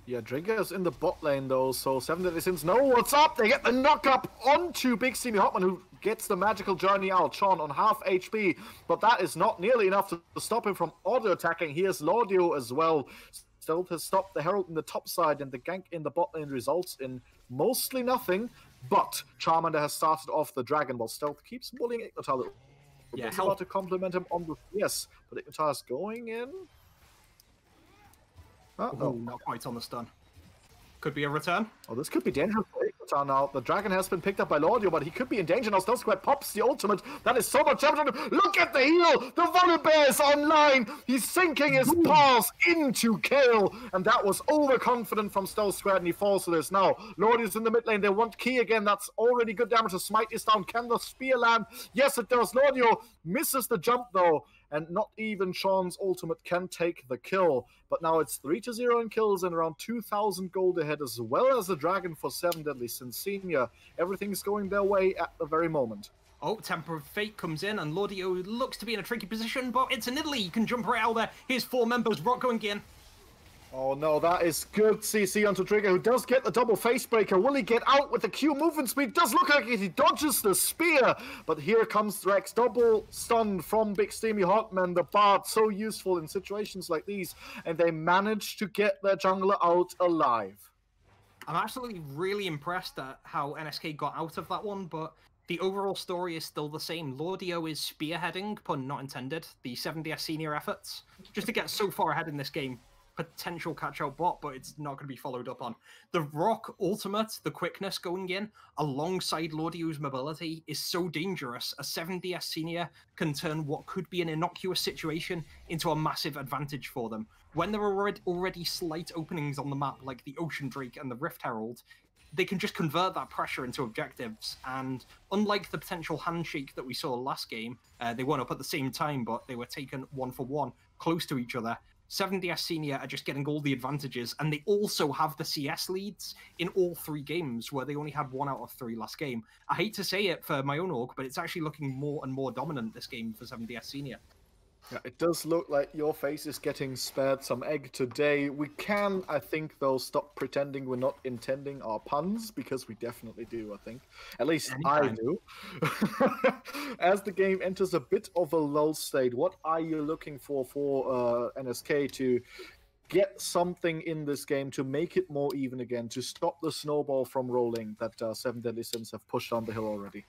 Yeah, Drigger's in the bot lane though, so 7 Deadly Sins know what's up. They get the knock up onto Big Steamy Hotman, who gets the magical journey out. Sean on half HP, but that is not nearly enough to stop him from auto attacking. Here's Lordio as well. Stealth has stopped the Herald in the top side, and the gank in the bot lane results in mostly nothing, but Charmander has started off the Dragon Ball. Stealth keeps bullying Ignitar a little. Yeah, about to compliment him on the... Yes, but Ignitar is going in. No. Not quite on the stun. Could be a return. Oh, this could be dangerous for Ignitar now. The dragon has been picked up by Lordio, but he could be in danger now. Stealth Squad pops the ultimate. That is so much damage. Look at the heal! The Volibear is online! He's sinking his paws into Kale. And that was overconfident from Stealth Squad, and he falls to this. Now, Lordio's in the mid lane. They want Key again. That's already good damage. The smite is down. Can the spear land? Yes, it does. Lordio misses the jump, though. And not even Sean's ultimate can take the kill. But now it's 3-0 in kills and around 2,000 gold ahead, as well as the dragon for 7 Deadly Sins Senior. Everything's going their way at the very moment. Oh, Temper of Fate comes in, and Lordio looks to be in a tricky position, but it's an Italy. He can jump right out there. Here's 4 members. Rock going in. Oh no, that is good CC onto Trigger, who does get the double face breaker. Will he get out with the Q movement speed? Does look like it. He dodges the spear, but here comes Drex. Double stun from Big Steamy Hotman, the Bard, so useful in situations like these, and they manage to get their jungler out alive. I'm actually really impressed at how NSK got out of that one, but the overall story is still the same. Lordio is spearheading, pun not intended, the 7DS senior efforts, just to get so far ahead in this game. Potential catch-out bot, but it's not going to be followed up on. The Rock ultimate, the quickness going in, alongside Lordio's mobility, is so dangerous. A 7DS senior can turn what could be an innocuous situation into a massive advantage for them. When there are already slight openings on the map, like the Ocean Drake and the Rift Herald, they can just convert that pressure into objectives. And unlike the potential handshake that we saw last game, they weren't up at the same time, but they were taken 1-for-1, close to each other. 7DS Senior are just getting all the advantages, and they also have the CS leads in all 3 games, where they only had 1 out of 3 last game. I hate to say it for my own org, but it's actually looking more and more dominant this game for 7DS Senior. Yeah, it does look like your face is getting spared some egg today. We can, I think, though, stop pretending we're not intending our puns, because we definitely do, I think. At least anytime. I do. As the game enters a bit of a lull state, what are you looking for NSK to get something in this game to make it more even again, to stop the snowball from rolling that 7 Deadly Sins have pushed down the hill already?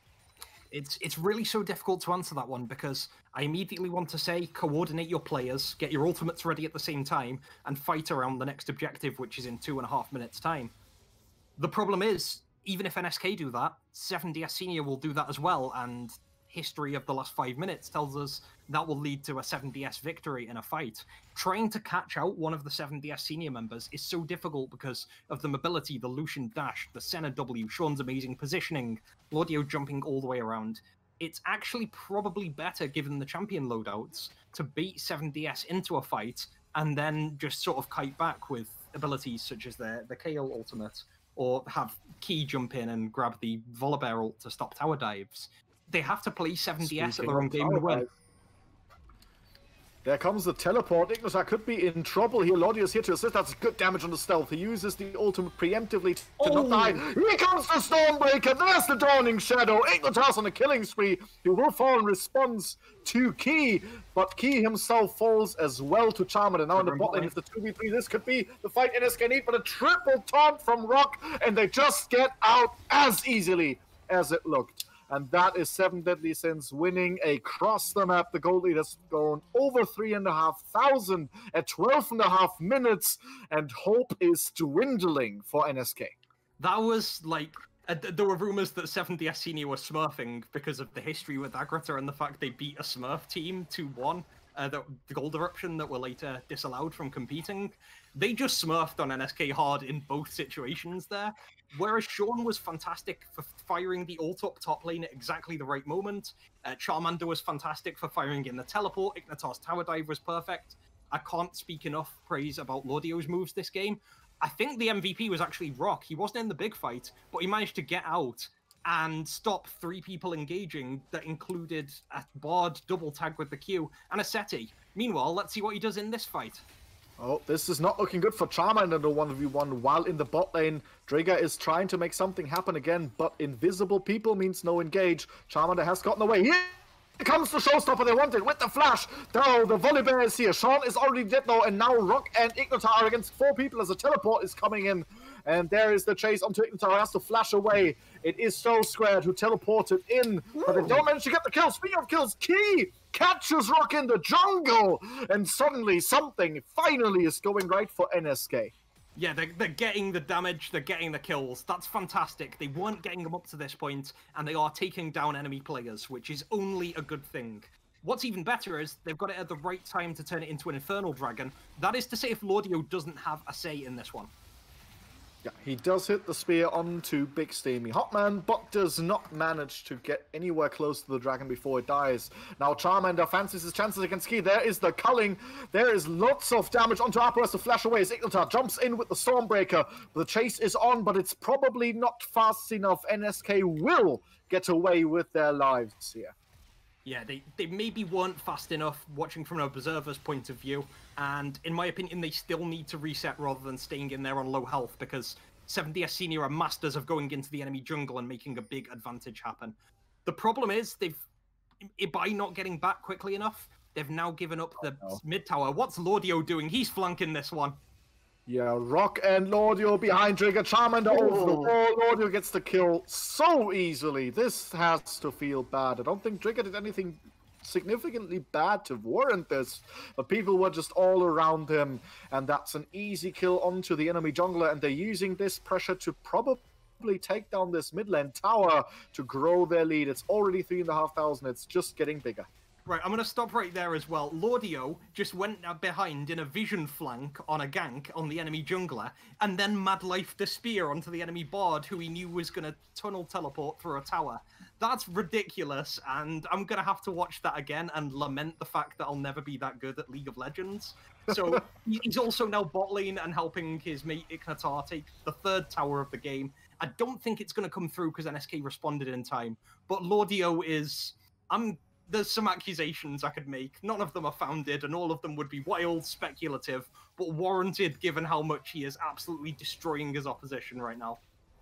It's really so difficult to answer that one, because I immediately want to say coordinate your players, get your ultimates ready at the same time, and fight around the next objective, which is in 2.5 minutes' time. The problem is, even if NSK do that, 7DS Senior will do that as well, and history of the last 5 minutes tells us that will lead to a 7DS victory in a fight. Trying to catch out one of the 7DS Senior members is so difficult because of the mobility, the Lucian dash, the Senna W, Sean's amazing positioning, Lordio jumping all the way around. It's actually probably better, given the champion loadouts, to bait 7DS into a fight and then just sort of kite back with abilities such as the Kale ultimate, or have Key jump in and grab the Volibear ult to stop tower dives. They have to play 7DS at their own game and win. There comes the teleport. Ignitar could be in trouble here. Lordio's here to assist. That's good damage on the stealth. He uses the ultimate preemptively to not die. Here comes the Stormbreaker. There's the Dawning Shadow. Ignitar's on a killing spree. He will fall in response to Key, but Key himself falls as well to Charmander. Now in the bot lane, it's the 2v3. This could be the fight NSK need, but a triple taunt from Rock, and they just get out as easily as it looked. And that is 7 Deadly Sins winning across the map. The gold lead has gone over 3,500 at 12.5 minutes, and hope is dwindling for NSK. That was like, there were rumors that 7DS Senior were smurfing because of the history with Agrator and the fact they beat a smurf team 2-1. The Gold Eruption that were later disallowed from competing. They just smurfed on NSK hard in both situations there. Whereas Sean was fantastic for firing the ult up top lane at exactly the right moment. Charmander was fantastic for firing in the teleport. Ignitar's tower dive was perfect. I can't speak enough praise about Lordio's moves this game. I think the MVP was actually Rock. He wasn't in the big fight, but he managed to get out and stop 3 people engaging that included a Bard double tag with the Q and a Seti. Meanwhile, let's see what he does in this fight. Oh, this is not looking good for Charmander in the 1v1, while in the bot lane, Drigga is trying to make something happen again, but invisible people means no engage. Charmander has gotten away. Here comes the showstopper they wanted with the flash. Though the Volibear is here. Sean is already dead though, and now Rock and Ignitar are against 4 people as a teleport is coming in. And there is the chase onto Ignitar, who has to flash away. It is Soul Squared who teleported in, but they don't manage to get the kill. Speaking of kills, Key catches Rock in the jungle, and suddenly something finally is going right for NSK. Yeah, they're getting the damage, they're getting the kills. That's fantastic. They weren't getting them up to this point, and they are taking down enemy players, which is only a good thing. What's even better is they've got it at the right time to turn it into an Infernal Dragon. That is to say if Lordio doesn't have a say in this one. Yeah, he does hit the spear onto Big Steamy Hotman, but does not manage to get anywhere close to the dragon before it dies. Now Charmander fancies his chances against Key. There is the culling. There is lots of damage onto Apo as to flash away. As Ignitar jumps in with the Stormbreaker. The chase is on, but it's probably not fast enough. NSK will get away with their lives here. Yeah, they maybe weren't fast enough, watching from an observer's point of view, and in my opinion, they still need to reset rather than staying in there on low health, because 7DS Senior are masters of going into the enemy jungle and making a big advantage happen. The problem is, by not getting back quickly enough, they've now given up the mid tower. What's Lordio doing? He's flanking this one. Yeah, Rock and Lordio behind Trigger. Charmander over the wall. Lordio gets the kill so easily. This has to feel bad. I don't think Trigger did anything significantly bad to warrant this, but people were just all around him, and that's an easy kill onto the enemy jungler, and they're using this pressure to probably take down this mid lane tower to grow their lead. It's already 3,500. It's just getting bigger. Right, I'm going to stop right there as well. Lordio just went behind in a vision flank on a gank on the enemy jungler, and then Mad Life the spear onto the enemy bard, who he knew was going to tunnel teleport through a tower. That's ridiculous, and I'm going to have to watch that again and lament the fact that I'll never be that good at League of Legends. So he's also now bot lane and helping his mate Ignitar take the third tower of the game. I don't think it's going to come through because NSK responded in time, but Lordio is... There's some accusations I could make. None of them are founded, and all of them would be wild, speculative, but warranted given how much he is absolutely destroying his opposition right now.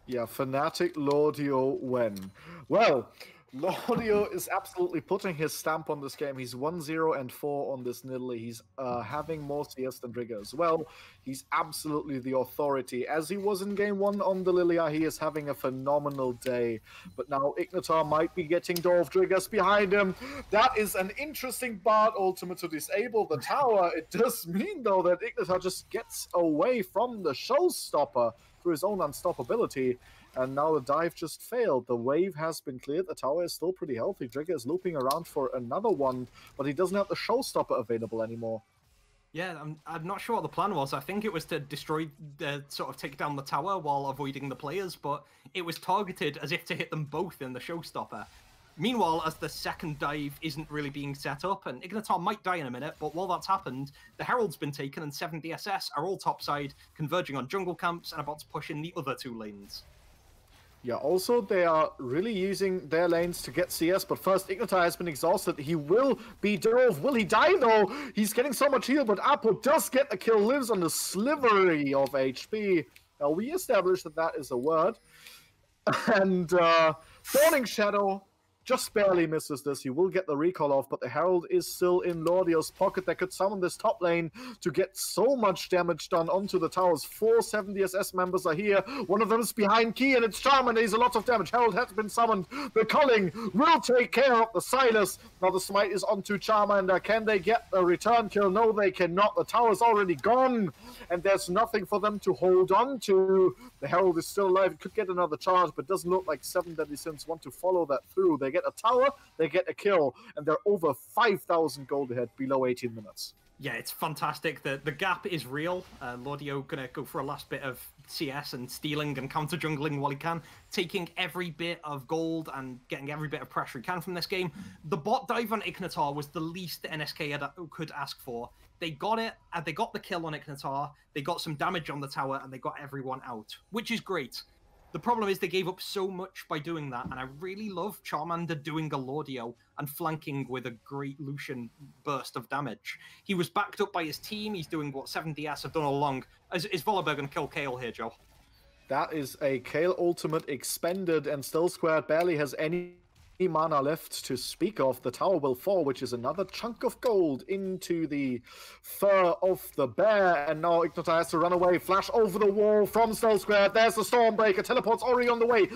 Yeah, Fnatic Lordio when? Well, Lordio is absolutely putting his stamp on this game. He's 1-0-4 on this Nidalee. He's having more CS than Trigger as well. He's absolutely the authority. As he was in game 1 on the Lilia, he is having a phenomenal day. But now Ignitar might be getting Dwarf Triggers behind him. That is an interesting Bard ultimate to disable the tower. It does mean, though, that Ignitar just gets away from the showstopper through his own unstoppability. And now the dive just failed. The wave has been cleared. The tower is still pretty healthy. Trigger is looping around for another one, but he doesn't have the showstopper available anymore. Yeah, I'm not sure what the plan was. I think it was to sort of take down the tower while avoiding the players, but it was targeted as if to hit them both in the showstopper. Meanwhile, as the second dive isn't really being set up, and Ignitar might die in a minute, but while that's happened, the Herald's been taken and 7DSS are all topside, converging on jungle camps and about to push in the other two lanes. Yeah, also they are really using their lanes to get CS, but first Ignitar has been exhausted. He will be dove. Will he die though? He's getting so much heal, but Apo does get the kill, lives on the slivery of HP. Now we established that that is a word. And Fawning Shadow just barely misses this. He will get the recall off, but the Herald is still in Lordio's pocket. They could summon this top lane to get so much damage done onto the towers. 4 7DSS members are here. One of them is behind Key, and it's Charmander. He's a lot of damage. Herald has been summoned. The culling will take care of the Silas. Now the smite is onto Charmander. Can they get a return kill? No, they cannot. The tower's already gone, and there's nothing for them to hold on to. The Herald is still alive. It could get another charge, but it doesn't look like 7 Deadly Sins want to follow that through. They get a tower, they get a kill, and they're over 5,000 gold ahead below 18 minutes. Yeah, it's fantastic. The gap is real. Lordio gonna go for a last bit of CS and stealing and counter jungling while he can, taking every bit of gold and getting every bit of pressure he can from this game. The bot dive on Ignitar was the least that NSK could ask for. They got it, and they got the kill on Ignitar, they got some damage on the tower, and they got everyone out, which is great. The problem is they gave up so much by doing that, and I really love Charmander doing a Lordio and flanking with a great Lucian burst of damage. He was backed up by his team. He's doing what 7DS have done all along. Is Volibear going to kill Kayle here, Joe? That is a Kayle ultimate expended, and Still Squared barely has any mana left to speak of. The tower will fall, which is another chunk of gold into the fur of the bear, and now Ignitar has to run away. Flash over the wall from Still Squared. There's the Stormbreaker. Teleport's already on the way.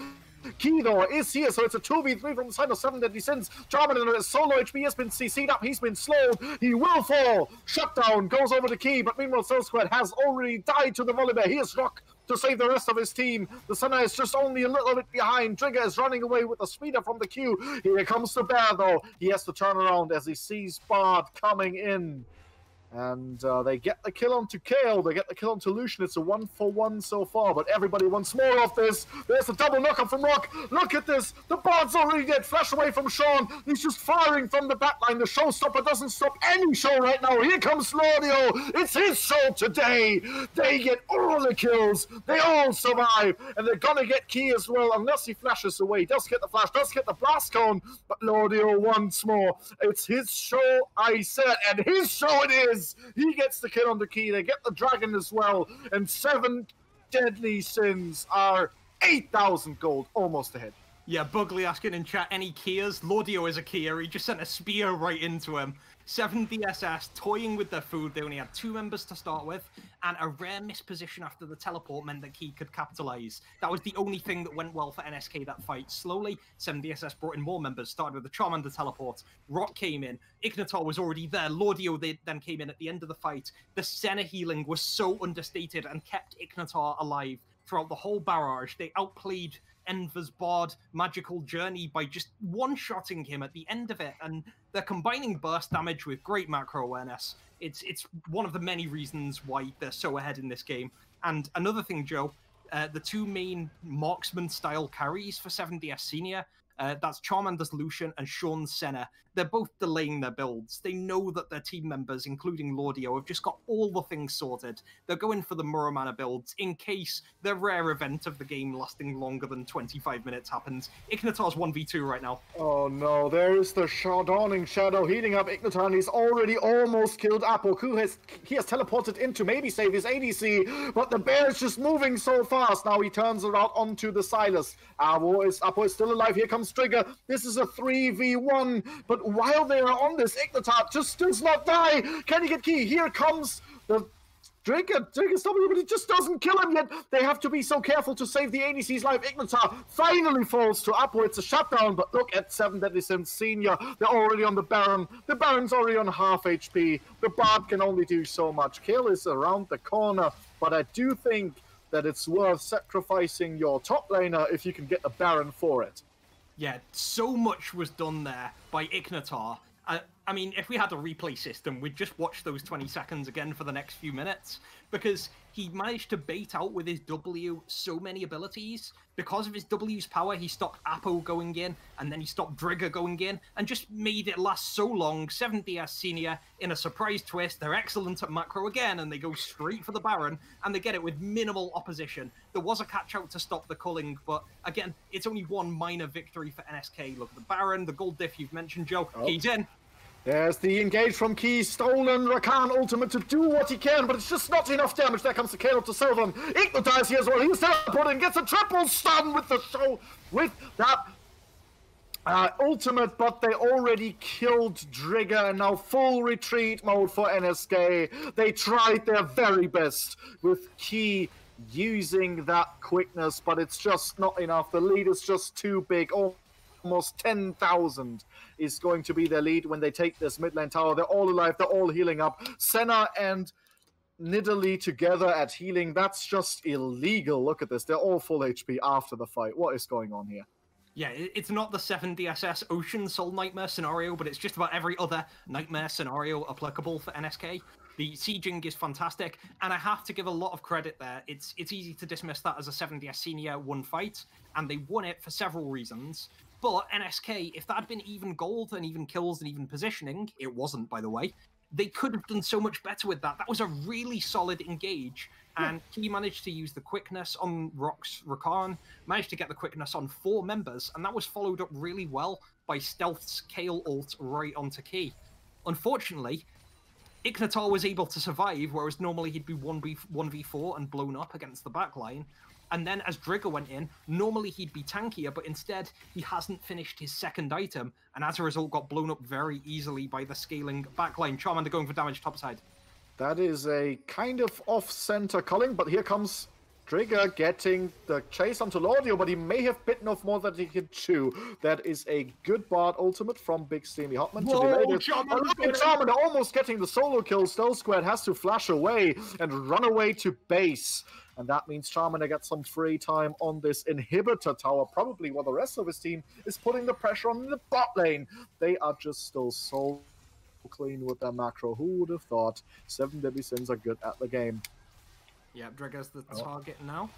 Key, though, is here, so it's a 2v3 from the side of 7 Deadly Sins. Charmander is solo HP, has been CC'd up, he's been slowed, he will fall. Shutdown goes over to Key, but meanwhile, Cell Squad has already died to the Volibear. Here's Rock to save the rest of his team. The Senna is just only a little bit behind. Trigger is running away with the speeder from the queue. Here comes the Bear, though. He has to turn around as he sees Bard coming in. And they get the kill onto Kale, they get the kill onto Lucian. It's a 1-for-1 so far, but everybody wants more of this. There's a double knockup from Rock. Look at this. The Bard's already dead. Flash away from Sean. He's just firing from the backline. The showstopper doesn't stop any show right now. Here comes Lordio. It's his show today. They get all the kills. They all survive. And they're going to get Key as well, unless he flashes away. He does get the flash, does get the blast cone. But Lordio once more. It's his show, I said, and his show it is. He gets the kill on the Key. They get the dragon as well. And 7 Deadly Sins are 8,000 gold, almost ahead. Yeah, Bugly asking in chat, any Kias? Lordio is a Kia. He just sent a spear right into him. 7 DSS toying with their food. They only had 2 members to start with, and a rare misposition after the teleport meant that Key could capitalize. That was the only thing that went well for NSK that fight. Slowly, 7 DSS brought in more members, started with the Charmander teleport. Rock came in. Ignitar was already there. Lordio then came in at the end of the fight. The Senna healing was so understated and kept Ignitar alive throughout the whole barrage. They outplayed Enver's Bard Magical Journey by just one-shotting him at the end of it, and they're combining burst damage with great macro awareness. It's one of the many reasons why they're so ahead in this game. And another thing, Joe, the 2 main marksman-style carries for 7DS Senior, that's Charmander's Lucian and Sean's Senna. They're both delaying their builds. They know that their team members, including Lordio, have just got all the things sorted. They're going for the Muramana builds in case the rare event of the game lasting longer than 25 minutes happens. Ignitar's 1v2 right now. Oh no, there is the Dawning Shadow heating up Ignitar, and he's already almost killed Apo. He has teleported in to maybe save his ADC, but the Bear is just moving so fast. Now he turns around onto the Silas. Apo is still alive. Here comes Trigger. This is a 3v1, but while they are on this, Ignitar just does not die. Can he get Key? Here comes the Trigger's W, but it just doesn't kill him yet. They have to be so careful to save the ADC's life. Ignitar finally falls to Apo. It's a shutdown, but look at 7 Deadly Sins Senior. They're already on the Baron. The Baron's already on half HP. The Bard can only do so much. Kill is around the corner, but I do think that it's worth sacrificing your top laner if you can get the Baron for it. Yeah, so much was done there by Ignitar. I mean, if we had a replay system, we'd just watch those 20 seconds again for the next few minutes, because he managed to bait out with his W so many abilities. Because of his W's power, he stopped Apo going in, and then he stopped Drigger going in, and just made it last so long. 7DS Senior, in a surprise twist, they're excellent at macro again, and they go straight for the Baron, and they get it with minimal opposition. There was a catch-out to stop the culling, but again, it's only one minor victory for NSK. Look at the Baron, the gold diff you've mentioned, Joe. Oh. He's in. There's the engage from Key, stolen Rakan ultimate to do what he can, but it's just not enough damage. There comes the Kale to Sylvan. Ignitar here as well. He's teleporting, gets a triple stun with the show, with that ultimate, but they already killed Drigger, and now full retreat mode for NSK. They tried their very best with Key using that quickness, but it's just not enough. The lead is just too big. Almost 10,000 is going to be their lead when they take this mid lane tower. They're all alive. They're all healing up. Senna and Nidalee together at healing. That's just illegal. Look at this. They're all full HP after the fight. What is going on here? Yeah, it's not the 7 DSS Ocean Soul Nightmare scenario, but it's just about every other Nightmare scenario applicable for NSK. The sieging is fantastic, and I have to give a lot of credit there. It's easy to dismiss that as a 7DS Senior one fight, and they won it for several reasons. But NSK, if that had been even gold and even kills and even positioning, it wasn't, by the way, they could have done so much better with that. That was a really solid engage, and he managed to use the quickness on Rock's Rakan, managed to get the quickness on 4 members, and that was followed up really well by Stealth's Kale ult right onto Key. Unfortunately, Ignitar was able to survive, whereas normally he'd be 1v4 and blown up against the backline. And then as Drigger went in, normally he'd be tankier, but instead he hasn't finished his second item, and as a result got blown up very easily by the scaling backline. Charmander going for damage topside. That is a kind of off-center culling, but here comes Trigger getting the chase onto Lordio, but he may have bitten off more than he could chew. That is a good Bard ultimate from Big Steamy Hotman to delay this. Oh, look at Charmander almost getting the solo kill. Stealth Squad has to flash away and run away to base. And that means Charmander gets some free time on this inhibitor tower, probably while the rest of his team is putting the pressure on the bot lane. They are just still so clean with their macro. Who would have thought 7 Deadly Sins are good at the game? Yeah, Drigger's the target now.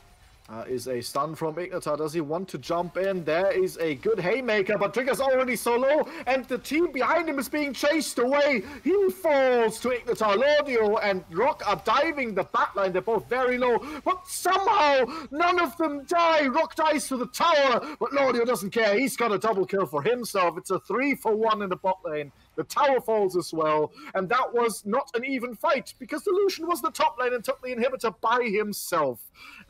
Is a stun from Ignitar. Does he want to jump in? There is a good haymaker, but Trigger's already so low, and the team behind him is being chased away. He falls to Ignitar. Lordio and Rock are diving the backline. They're both very low, but somehow none of them die. Rock dies to the tower, but Lordio doesn't care. He's got a double kill for himself. It's a 3-for-1 in the bot lane. The tower falls as well, and that was not an even fight because the Lucian was the top lane and took the inhibitor by himself.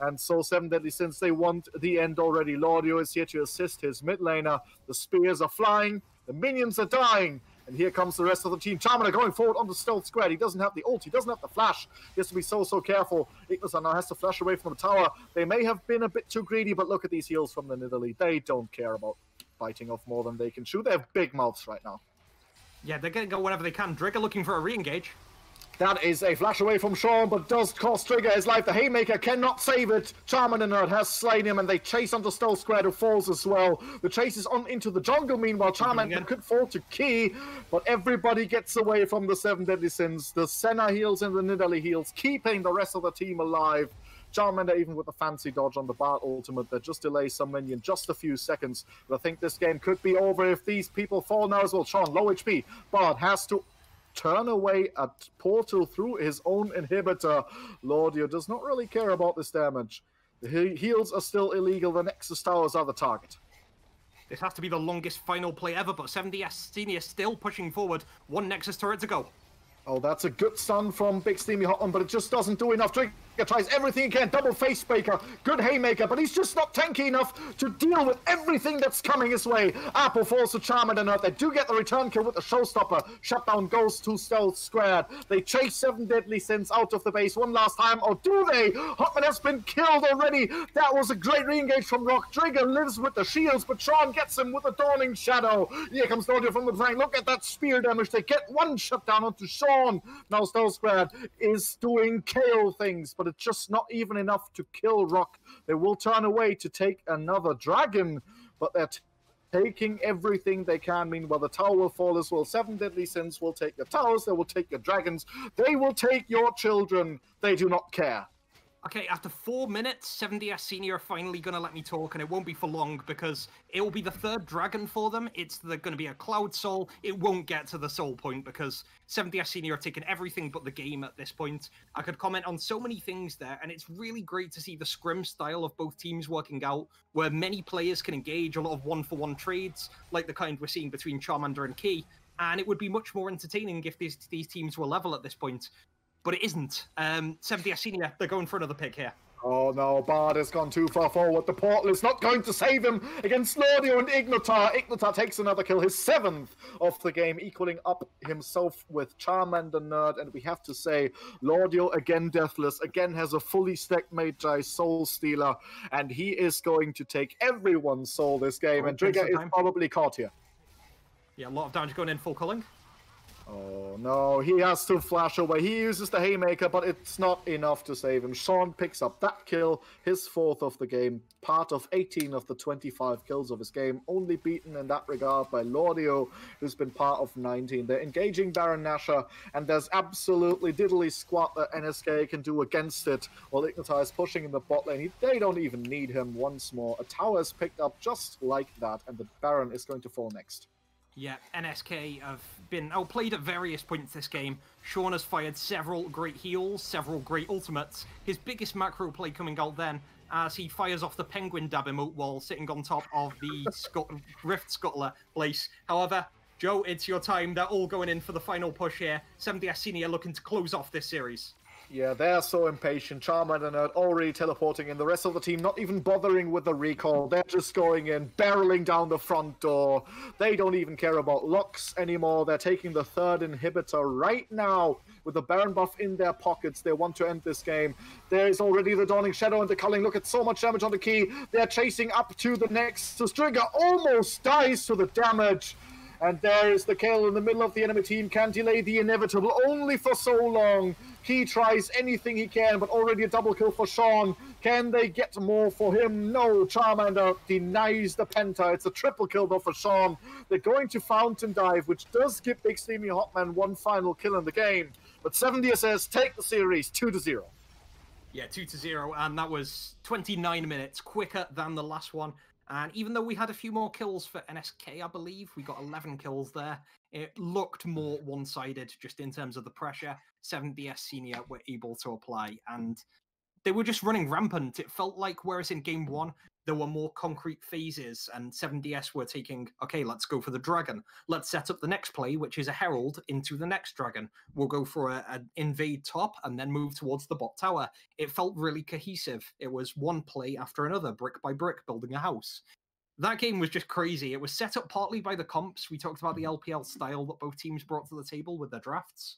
And so 7 Deadly Sins, they want the end already. Lordio is here to assist his mid laner. The spears are flying, the minions are dying, and here comes the rest of the team. Charmander going forward on the Stealth Squad. He doesn't have the ult, he doesn't have the flash. He has to be so careful. Ignitar now has to flash away from the tower. They may have been a bit too greedy, but look at these heals from the Nidalee. They don't care about biting off more than they can chew. They have big mouths right now. Yeah, they're going to go whenever they can. Drigger looking for a re-engage. That is a flash away from Sean, but does cost Trigger his life. The Haymaker cannot save it. Charmander Nerd has slain him, and they chase onto Stealth Square, who falls as well. The chase is on into the jungle. Meanwhile, Charmander could fall to Key, but everybody gets away from the 7 Deadly Sins. The Senna heals and the Nidalee heals, keeping the rest of the team alive. Charmander, even with a fancy dodge on the Bard ultimate that just delays some minion just a few seconds. But I think this game could be over if these people fall now as well. Sean, low HP. Bard has to turn away a portal through his own inhibitor. Lordio does not really care about this damage. The heals are still illegal. The Nexus towers are the target. This has to be the longest final play ever, but 7DS Senior still pushing forward. One Nexus turret to go. Oh, that's a good stun from Big Steamy Hotman, but it just doesn't do enough. Trigger tries everything he can. Double face breaker, good haymaker, but he's just not tanky enough to deal with everything that's coming his way. Apple falls to Charmander. They do get the return kill with the showstopper. Shutdown goes to Stealth Squared. They chase 7 Deadly Sins out of the base one last time. Or do they? Hotman has been killed already. That was a great re-engage from Rock. Trigger lives with the shields, but Sean gets him with a Dawning Shadow. Here comes Lordio from the flank. Look at that spear damage. They get one shutdown onto Sean. Now Stealth Squad is doing KO things, but it's just not even enough to kill Rock. They will turn away to take another dragon, but they're taking everything they can. Meanwhile, the tower will fall as well. 7 Deadly Sins will take your towers, they will take your dragons, they will take your children. They do not care. Okay, after 4 minutes, 7DS Senior are finally going to let me talk, and it won't be for long because it will be the third dragon for them. It's going to be a Cloud Soul. It won't get to the soul point because 7DS Senior have taken everything but the game at this point. I could comment on so many things there, and it's really great to see the scrim style of both teams working out, where many players can engage a lot of one-for-one trades, like the kind we're seeing between Charmander and Key, and it would be much more entertaining if these teams were level at this point. But it isn't. 7DS Senior, they're going for another pick here. Oh no, Bard has gone too far forward. The portal is not going to save him against Lordio and Ignitar. Ignitar takes another kill, his 7th of the game, equaling up himself with Charmander Nerd. And we have to say, Lordio, again deathless, again has a fully stacked Magi Soul Stealer. And he is going to take everyone's soul this game. And Trigger is probably caught here. Yeah, a lot of damage going in, full culling. Oh no, he has to flash away. He uses the Haymaker, but it's not enough to save him. Sean picks up that kill, his 4th of the game, part of 18 of the 25 kills of his game, only beaten in that regard by Lordio, who's been part of 19. They're engaging Baron Nashor, and there's absolutely diddly squat that NSK can do against it, while Ignitar is pushing in the bot lane. They don't even need him once more. A tower is picked up just like that, and the Baron is going to fall next. Yeah, NSK have been outplayed at various points this game. Sean has fired several great heals, several great ultimates. His biggest macro play coming out then as he fires off the Penguin Dab emote while sitting on top of the Rift Scuttler place. However, Joe, it's your time. They're all going in for the final push here. 7DS Senior looking to close off this series. Yeah, they're so impatient. Charmander and Nerd already teleporting in. The rest of the team not even bothering with the recall. They're just going in, barreling down the front door. They don't even care about locks anymore. They're taking the third inhibitor right now with the Baron buff in their pockets. They want to end this game. There is already the Dawning Shadow and the Culling. Look at so much damage on the key. They're chasing up to the Nexus. Trigger almost dies to the damage. And there is the kill in the middle of the enemy team. Can delay the inevitable only for so long. He tries anything he can, but already a double kill for Sean. Can they get more for him? No, Charmander denies the Penta. It's a triple kill though for Sean. They're going to Fountain Dive, which does give Big Steamy Hotman one final kill in the game. But 7DSS take the series 2-0. Yeah, 2-0, and that was 29 minutes, quicker than the last one. And even though we had a few more kills for NSK, I believe, we got 11 kills there. It looked more one-sided just in terms of the pressure 7DS Senior were able to apply. And they were just running rampant. It felt like, whereas in game one, there were more concrete phases and 7DS were taking, okay, let's go for the dragon. Let's set up the next play, which is a herald into the next dragon. We'll go for an invade top and then move towards the bot tower. It felt really cohesive. It was one play after another, brick by brick, building a house. That game was just crazy. It was set up partly by the comps. We talked about the LPL style that both teams brought to the table with their drafts.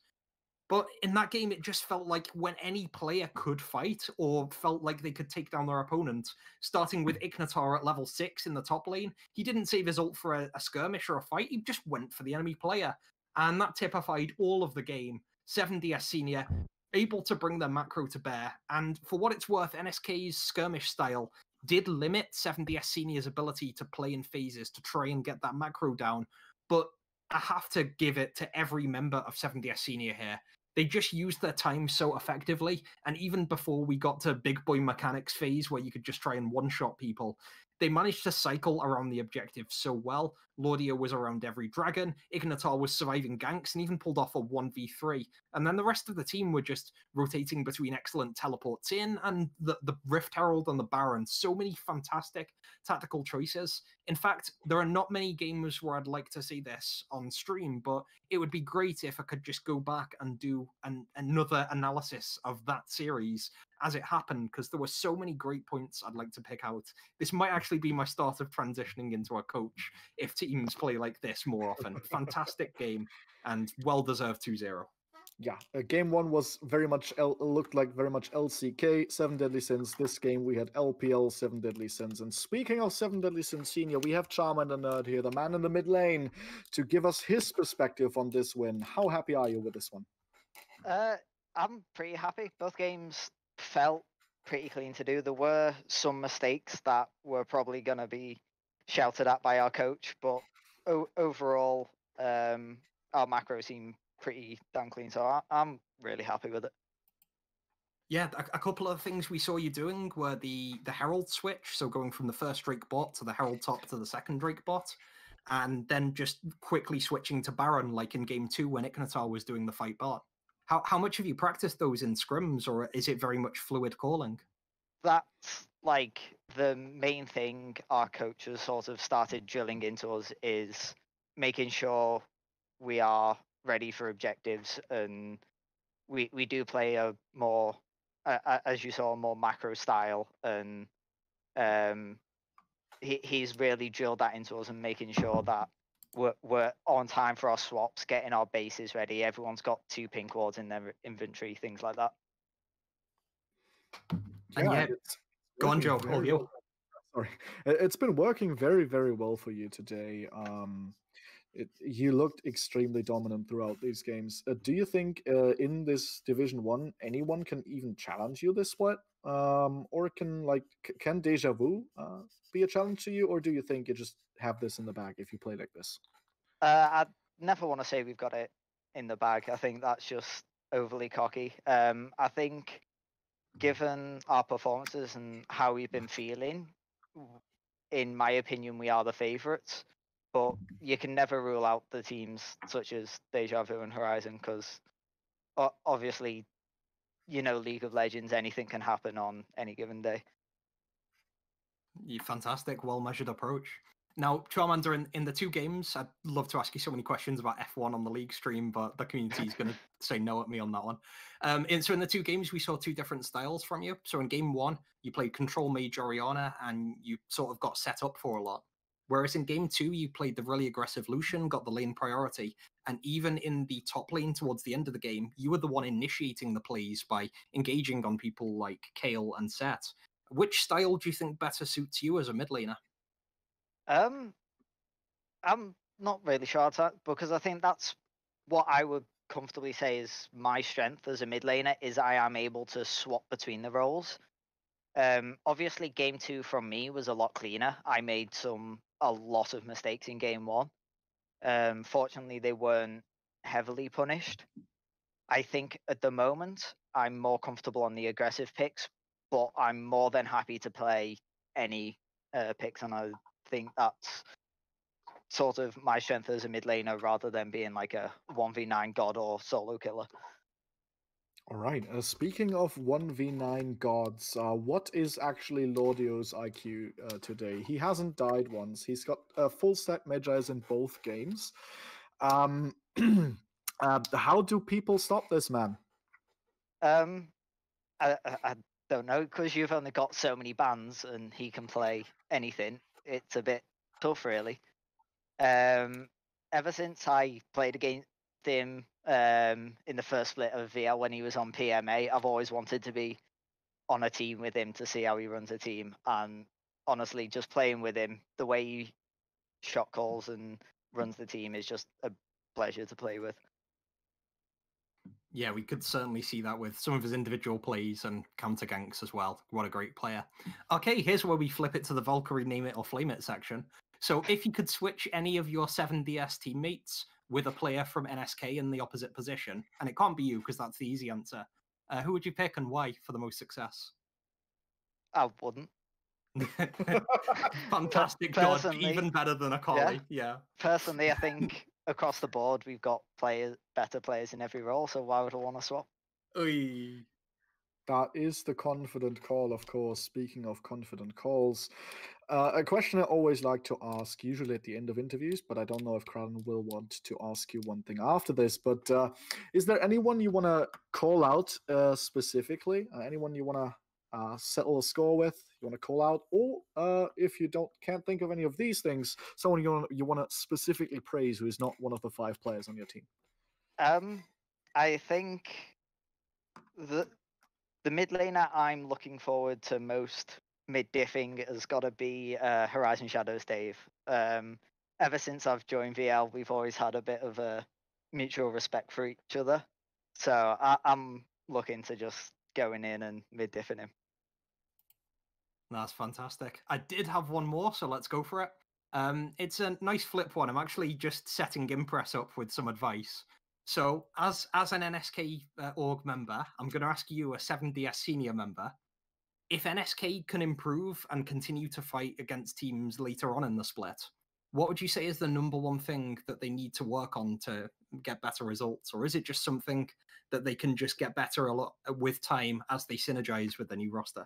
But in that game, it just felt like when any player could fight or felt like they could take down their opponent, starting with Ignitar at level 6 in the top lane, he didn't save his ult for a skirmish or a fight, he just went for the enemy player. And that typified all of the game. 7DS Senior, able to bring their macro to bear. And for what it's worth, NSK's skirmish style did limit 7DS Senior's ability to play in phases to try and get that macro down. But I have to give it to every member of 7DS Senior here. They just used their time so effectively, and even before we got to big boy mechanics phase where you could just try and one-shot people, they managed to cycle around the objective so well. Lordia was around every dragon, Ignitar was surviving ganks, and even pulled off a 1v3. And then the rest of the team were just rotating between excellent teleports in and the Rift Herald and the Baron. So many fantastic tactical choices. In fact, there are not many games where I'd like to see this on stream, but it would be great if I could just go back and do another analysis of that series as it happened, because there were so many great points I'd like to pick out. This might actually be my start of transitioning into a coach if teams play like this more often. Fantastic game and well-deserved 2-0. Yeah, game one was very much looked like very much LCK, Seven Deadly Sins. This game we had LPL, Seven Deadly Sins. And speaking of Seven Deadly Sins Senior, we have Charmander Nerd here, the man in the mid lane, to give us his perspective on this win. How happy are you with this one? I'm pretty happy. Both games felt pretty clean to do. There were some mistakes that were probably going to be shouted at by our coach, but overall, our macro seemed pretty damn clean, so I'm really happy with it. Yeah, a couple of things we saw you doing were the Herald switch, so going from the first Drake bot to the Herald top to the second Drake bot, and then just quickly switching to Baron, like in game 2 when Ignitar was doing the fight bot. How much have you practiced those in scrims, or is it very much fluid calling? That's like the main thing our coaches sort of started drilling into us, is making sure we are ready for objectives, and we do play a more, as you saw, a more macro style, and he's really drilled that into us and making sure that we're on time for our swaps, getting our bases ready. Everyone's got 2 pink wards in their inventory, things like that. And yeah, go on, Joe. Well. Sorry, it's been working very, very well for you today. You looked extremely dominant throughout these games. Do you think in this Division 1 anyone can even challenge you this split? Or can Deja Vu be a challenge to you, or do you think you just have this in the bag if you play like this? I never want to say we've got it in the bag. I think that's just overly cocky. I think given our performances and how we've been feeling, in my opinion, we are the favourites. But you can never rule out the teams such as Deja Vu and Horizon, because obviously, League of Legends, anything can happen on any given day. Fantastic, well-measured approach. Now, Charmander, in the two games, I'd love to ask you so many questions about F1 on the league stream, but the community is going to say no at me on that one. So in the two games, we saw two different styles from you. So in game one, you played Control Mage Orianna, and you sort of got set up for a lot. Whereas in game two, you played the really aggressive Lucian, got the lane priority, and even in the top lane towards the end of the game, you were the one initiating the plays by engaging on people like Kayle and Sett. Which style do you think better suits you as a mid laner? I'm not really sure on that, because I think that's what I would comfortably say is my strength as a mid laner, is I am able to swap between the roles. Obviously, game two from me was a lot cleaner. I made a lot of mistakes in game one. Fortunately, they weren't heavily punished. I think at the moment I'm more comfortable on the aggressive picks, but I'm more than happy to play any picks, and I think that's sort of my strength as a mid laner rather than being like a 1v9 god or solo killer. All right. Speaking of 1v9 gods, what is actually Lordio's IQ today? He hasn't died once. He's got full stack Magi's in both games. How do people stop this man? I don't know, because you've only got so many bans and he can play anything. It's a bit tough, really. Ever since I played against him in the first split of VL when he was on PMA, I've always wanted to be on a team with him to see how he runs a team. And honestly, just playing with him, the way he shot calls and runs the team is just a pleasure to play with. Yeah, we could certainly see that with some of his individual plays and counter ganks as well. What a great player. Okay, here's where we flip it to the Valkyrie Name It or Flame It section. So if you could switch any of your 7DS teammates with a player from NSK in the opposite position, and it can't be you because that's the easy answer, who would you pick and why for the most success? I wouldn't. Fantastic dodge, even better than Akali. Yeah. Personally, I think across the board we've got better players in every role, so why would I want to swap? Oy. That is the confident call, of course. Speaking of confident calls, a question I always like to ask, usually at the end of interviews, but I don't know if Kraden will want to ask you one thing after this. But is there anyone you want to call out specifically? Anyone you want to settle a score with? You want to call out, or if you can't think of any of these things, someone you want to specifically praise who is not one of the 5 players on your team? I think the mid laner I'm looking forward to most mid-diffing has got to be Horizon Shadows Dave. Ever since I've joined VL, we've always had a bit of a mutual respect for each other. So I'm looking to just going in and mid-diffing him. That's fantastic. I did have one more, so let's go for it. It's a nice flip one. I'm actually just setting Impress up with some advice. So as an NSK org member, I'm going to ask you, a 7DS senior member, if NSK can improve and continue to fight against teams later on in the split, what would you say is the number one thing that they need to work on to get better results? Or is it just something that they can just get better a lot with time as they synergize with the new roster?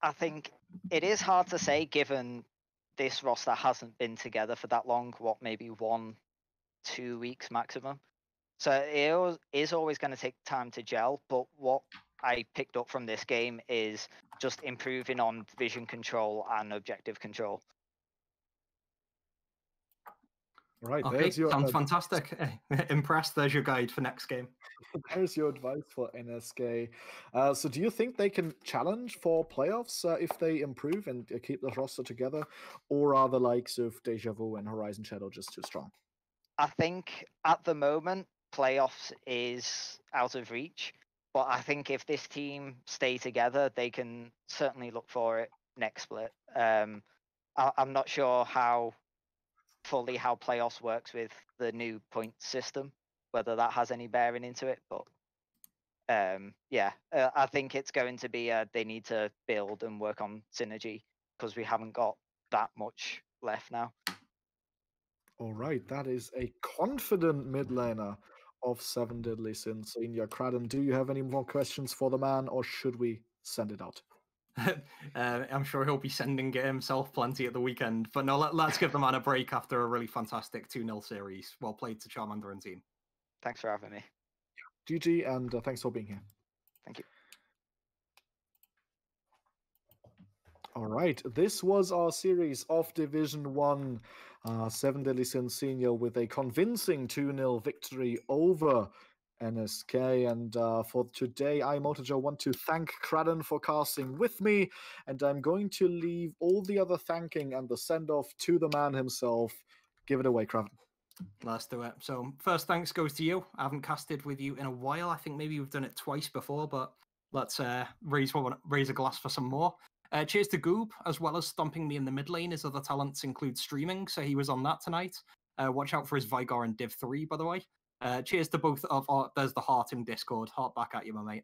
I think it is hard to say, given this roster hasn't been together for that long, maybe 1-2 weeks maximum. So it is always going to take time to gel, but what I picked up from this game is just improving on vision control and objective control. Right, okay, sounds fantastic. Impressed. There's your guide for next game. There's your advice for NSK. So do you think they can challenge for playoffs if they improve and keep the roster together? Or are the likes of Deja Vu and Horizon Shadow just too strong? I think at the moment, playoffs is out of reach. But I think if this team stay together, they can certainly look for it next split. I'm not sure how playoffs works with the new point system, whether that has any bearing into it. But I think it's going to be they need to build and work on synergy, because we haven't got that much left now. All right, that is a confident mid laner of 7 Deadly Sins. Senior Kraden, do you have any more questions for the man, or should we send it out? I'm sure he'll be sending it himself plenty at the weekend. But no, let's give the man a break after a really fantastic 2-0 series. Well played to Charmander and team. Thanks for having me. GG, and thanks for being here. Thank you. All right, this was our series of Division 1, 7 Deadly Sins Senior with a convincing 2-0 victory over NSK. And for today, I, MotoJoe, want to thank Kraden for casting with me, and I'm going to leave all the other thanking and the send-off to the man himself. Give it away, Kraden. Let's do it. So first thanks goes to you. I haven't casted with you in a while. I think maybe we've done it twice before, but let's raise a glass for some more. Cheers to Goob, as well as stomping me in the mid lane. His other talents include streaming, so he was on that tonight. Watch out for his Vigor and Div 3, by the way. Cheers to both of our... There's the heart in Discord. Heart back at you, my mate.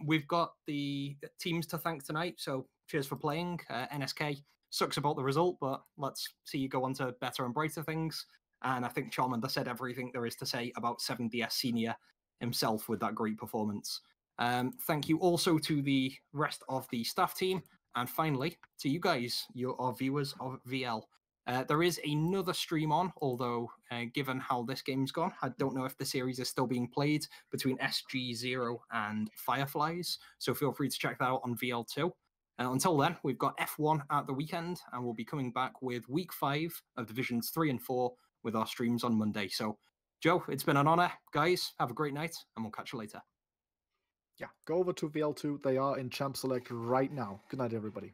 We've got the teams to thank tonight, so cheers for playing. NSK sucks about the result, but let's see you go on to better and brighter things. And I think Charmander said everything there is to say about 7DS Senior himself with that great performance. Thank you also to the rest of the staff team. And finally, to you guys, our viewers of VL. There is another stream on, although given how this game's gone, I don't know if the series is still being played between SG0 and Fireflies. So feel free to check that out on VL2. Until then, we've got F1 at the weekend, and we'll be coming back with Week 5 of Divisions 3 and 4 with our streams on Monday. So, Joe, it's been an honor. Guys, have a great night, and we'll catch you later. Yeah, go over to VL2. They are in Champ Select right now. Good night, everybody.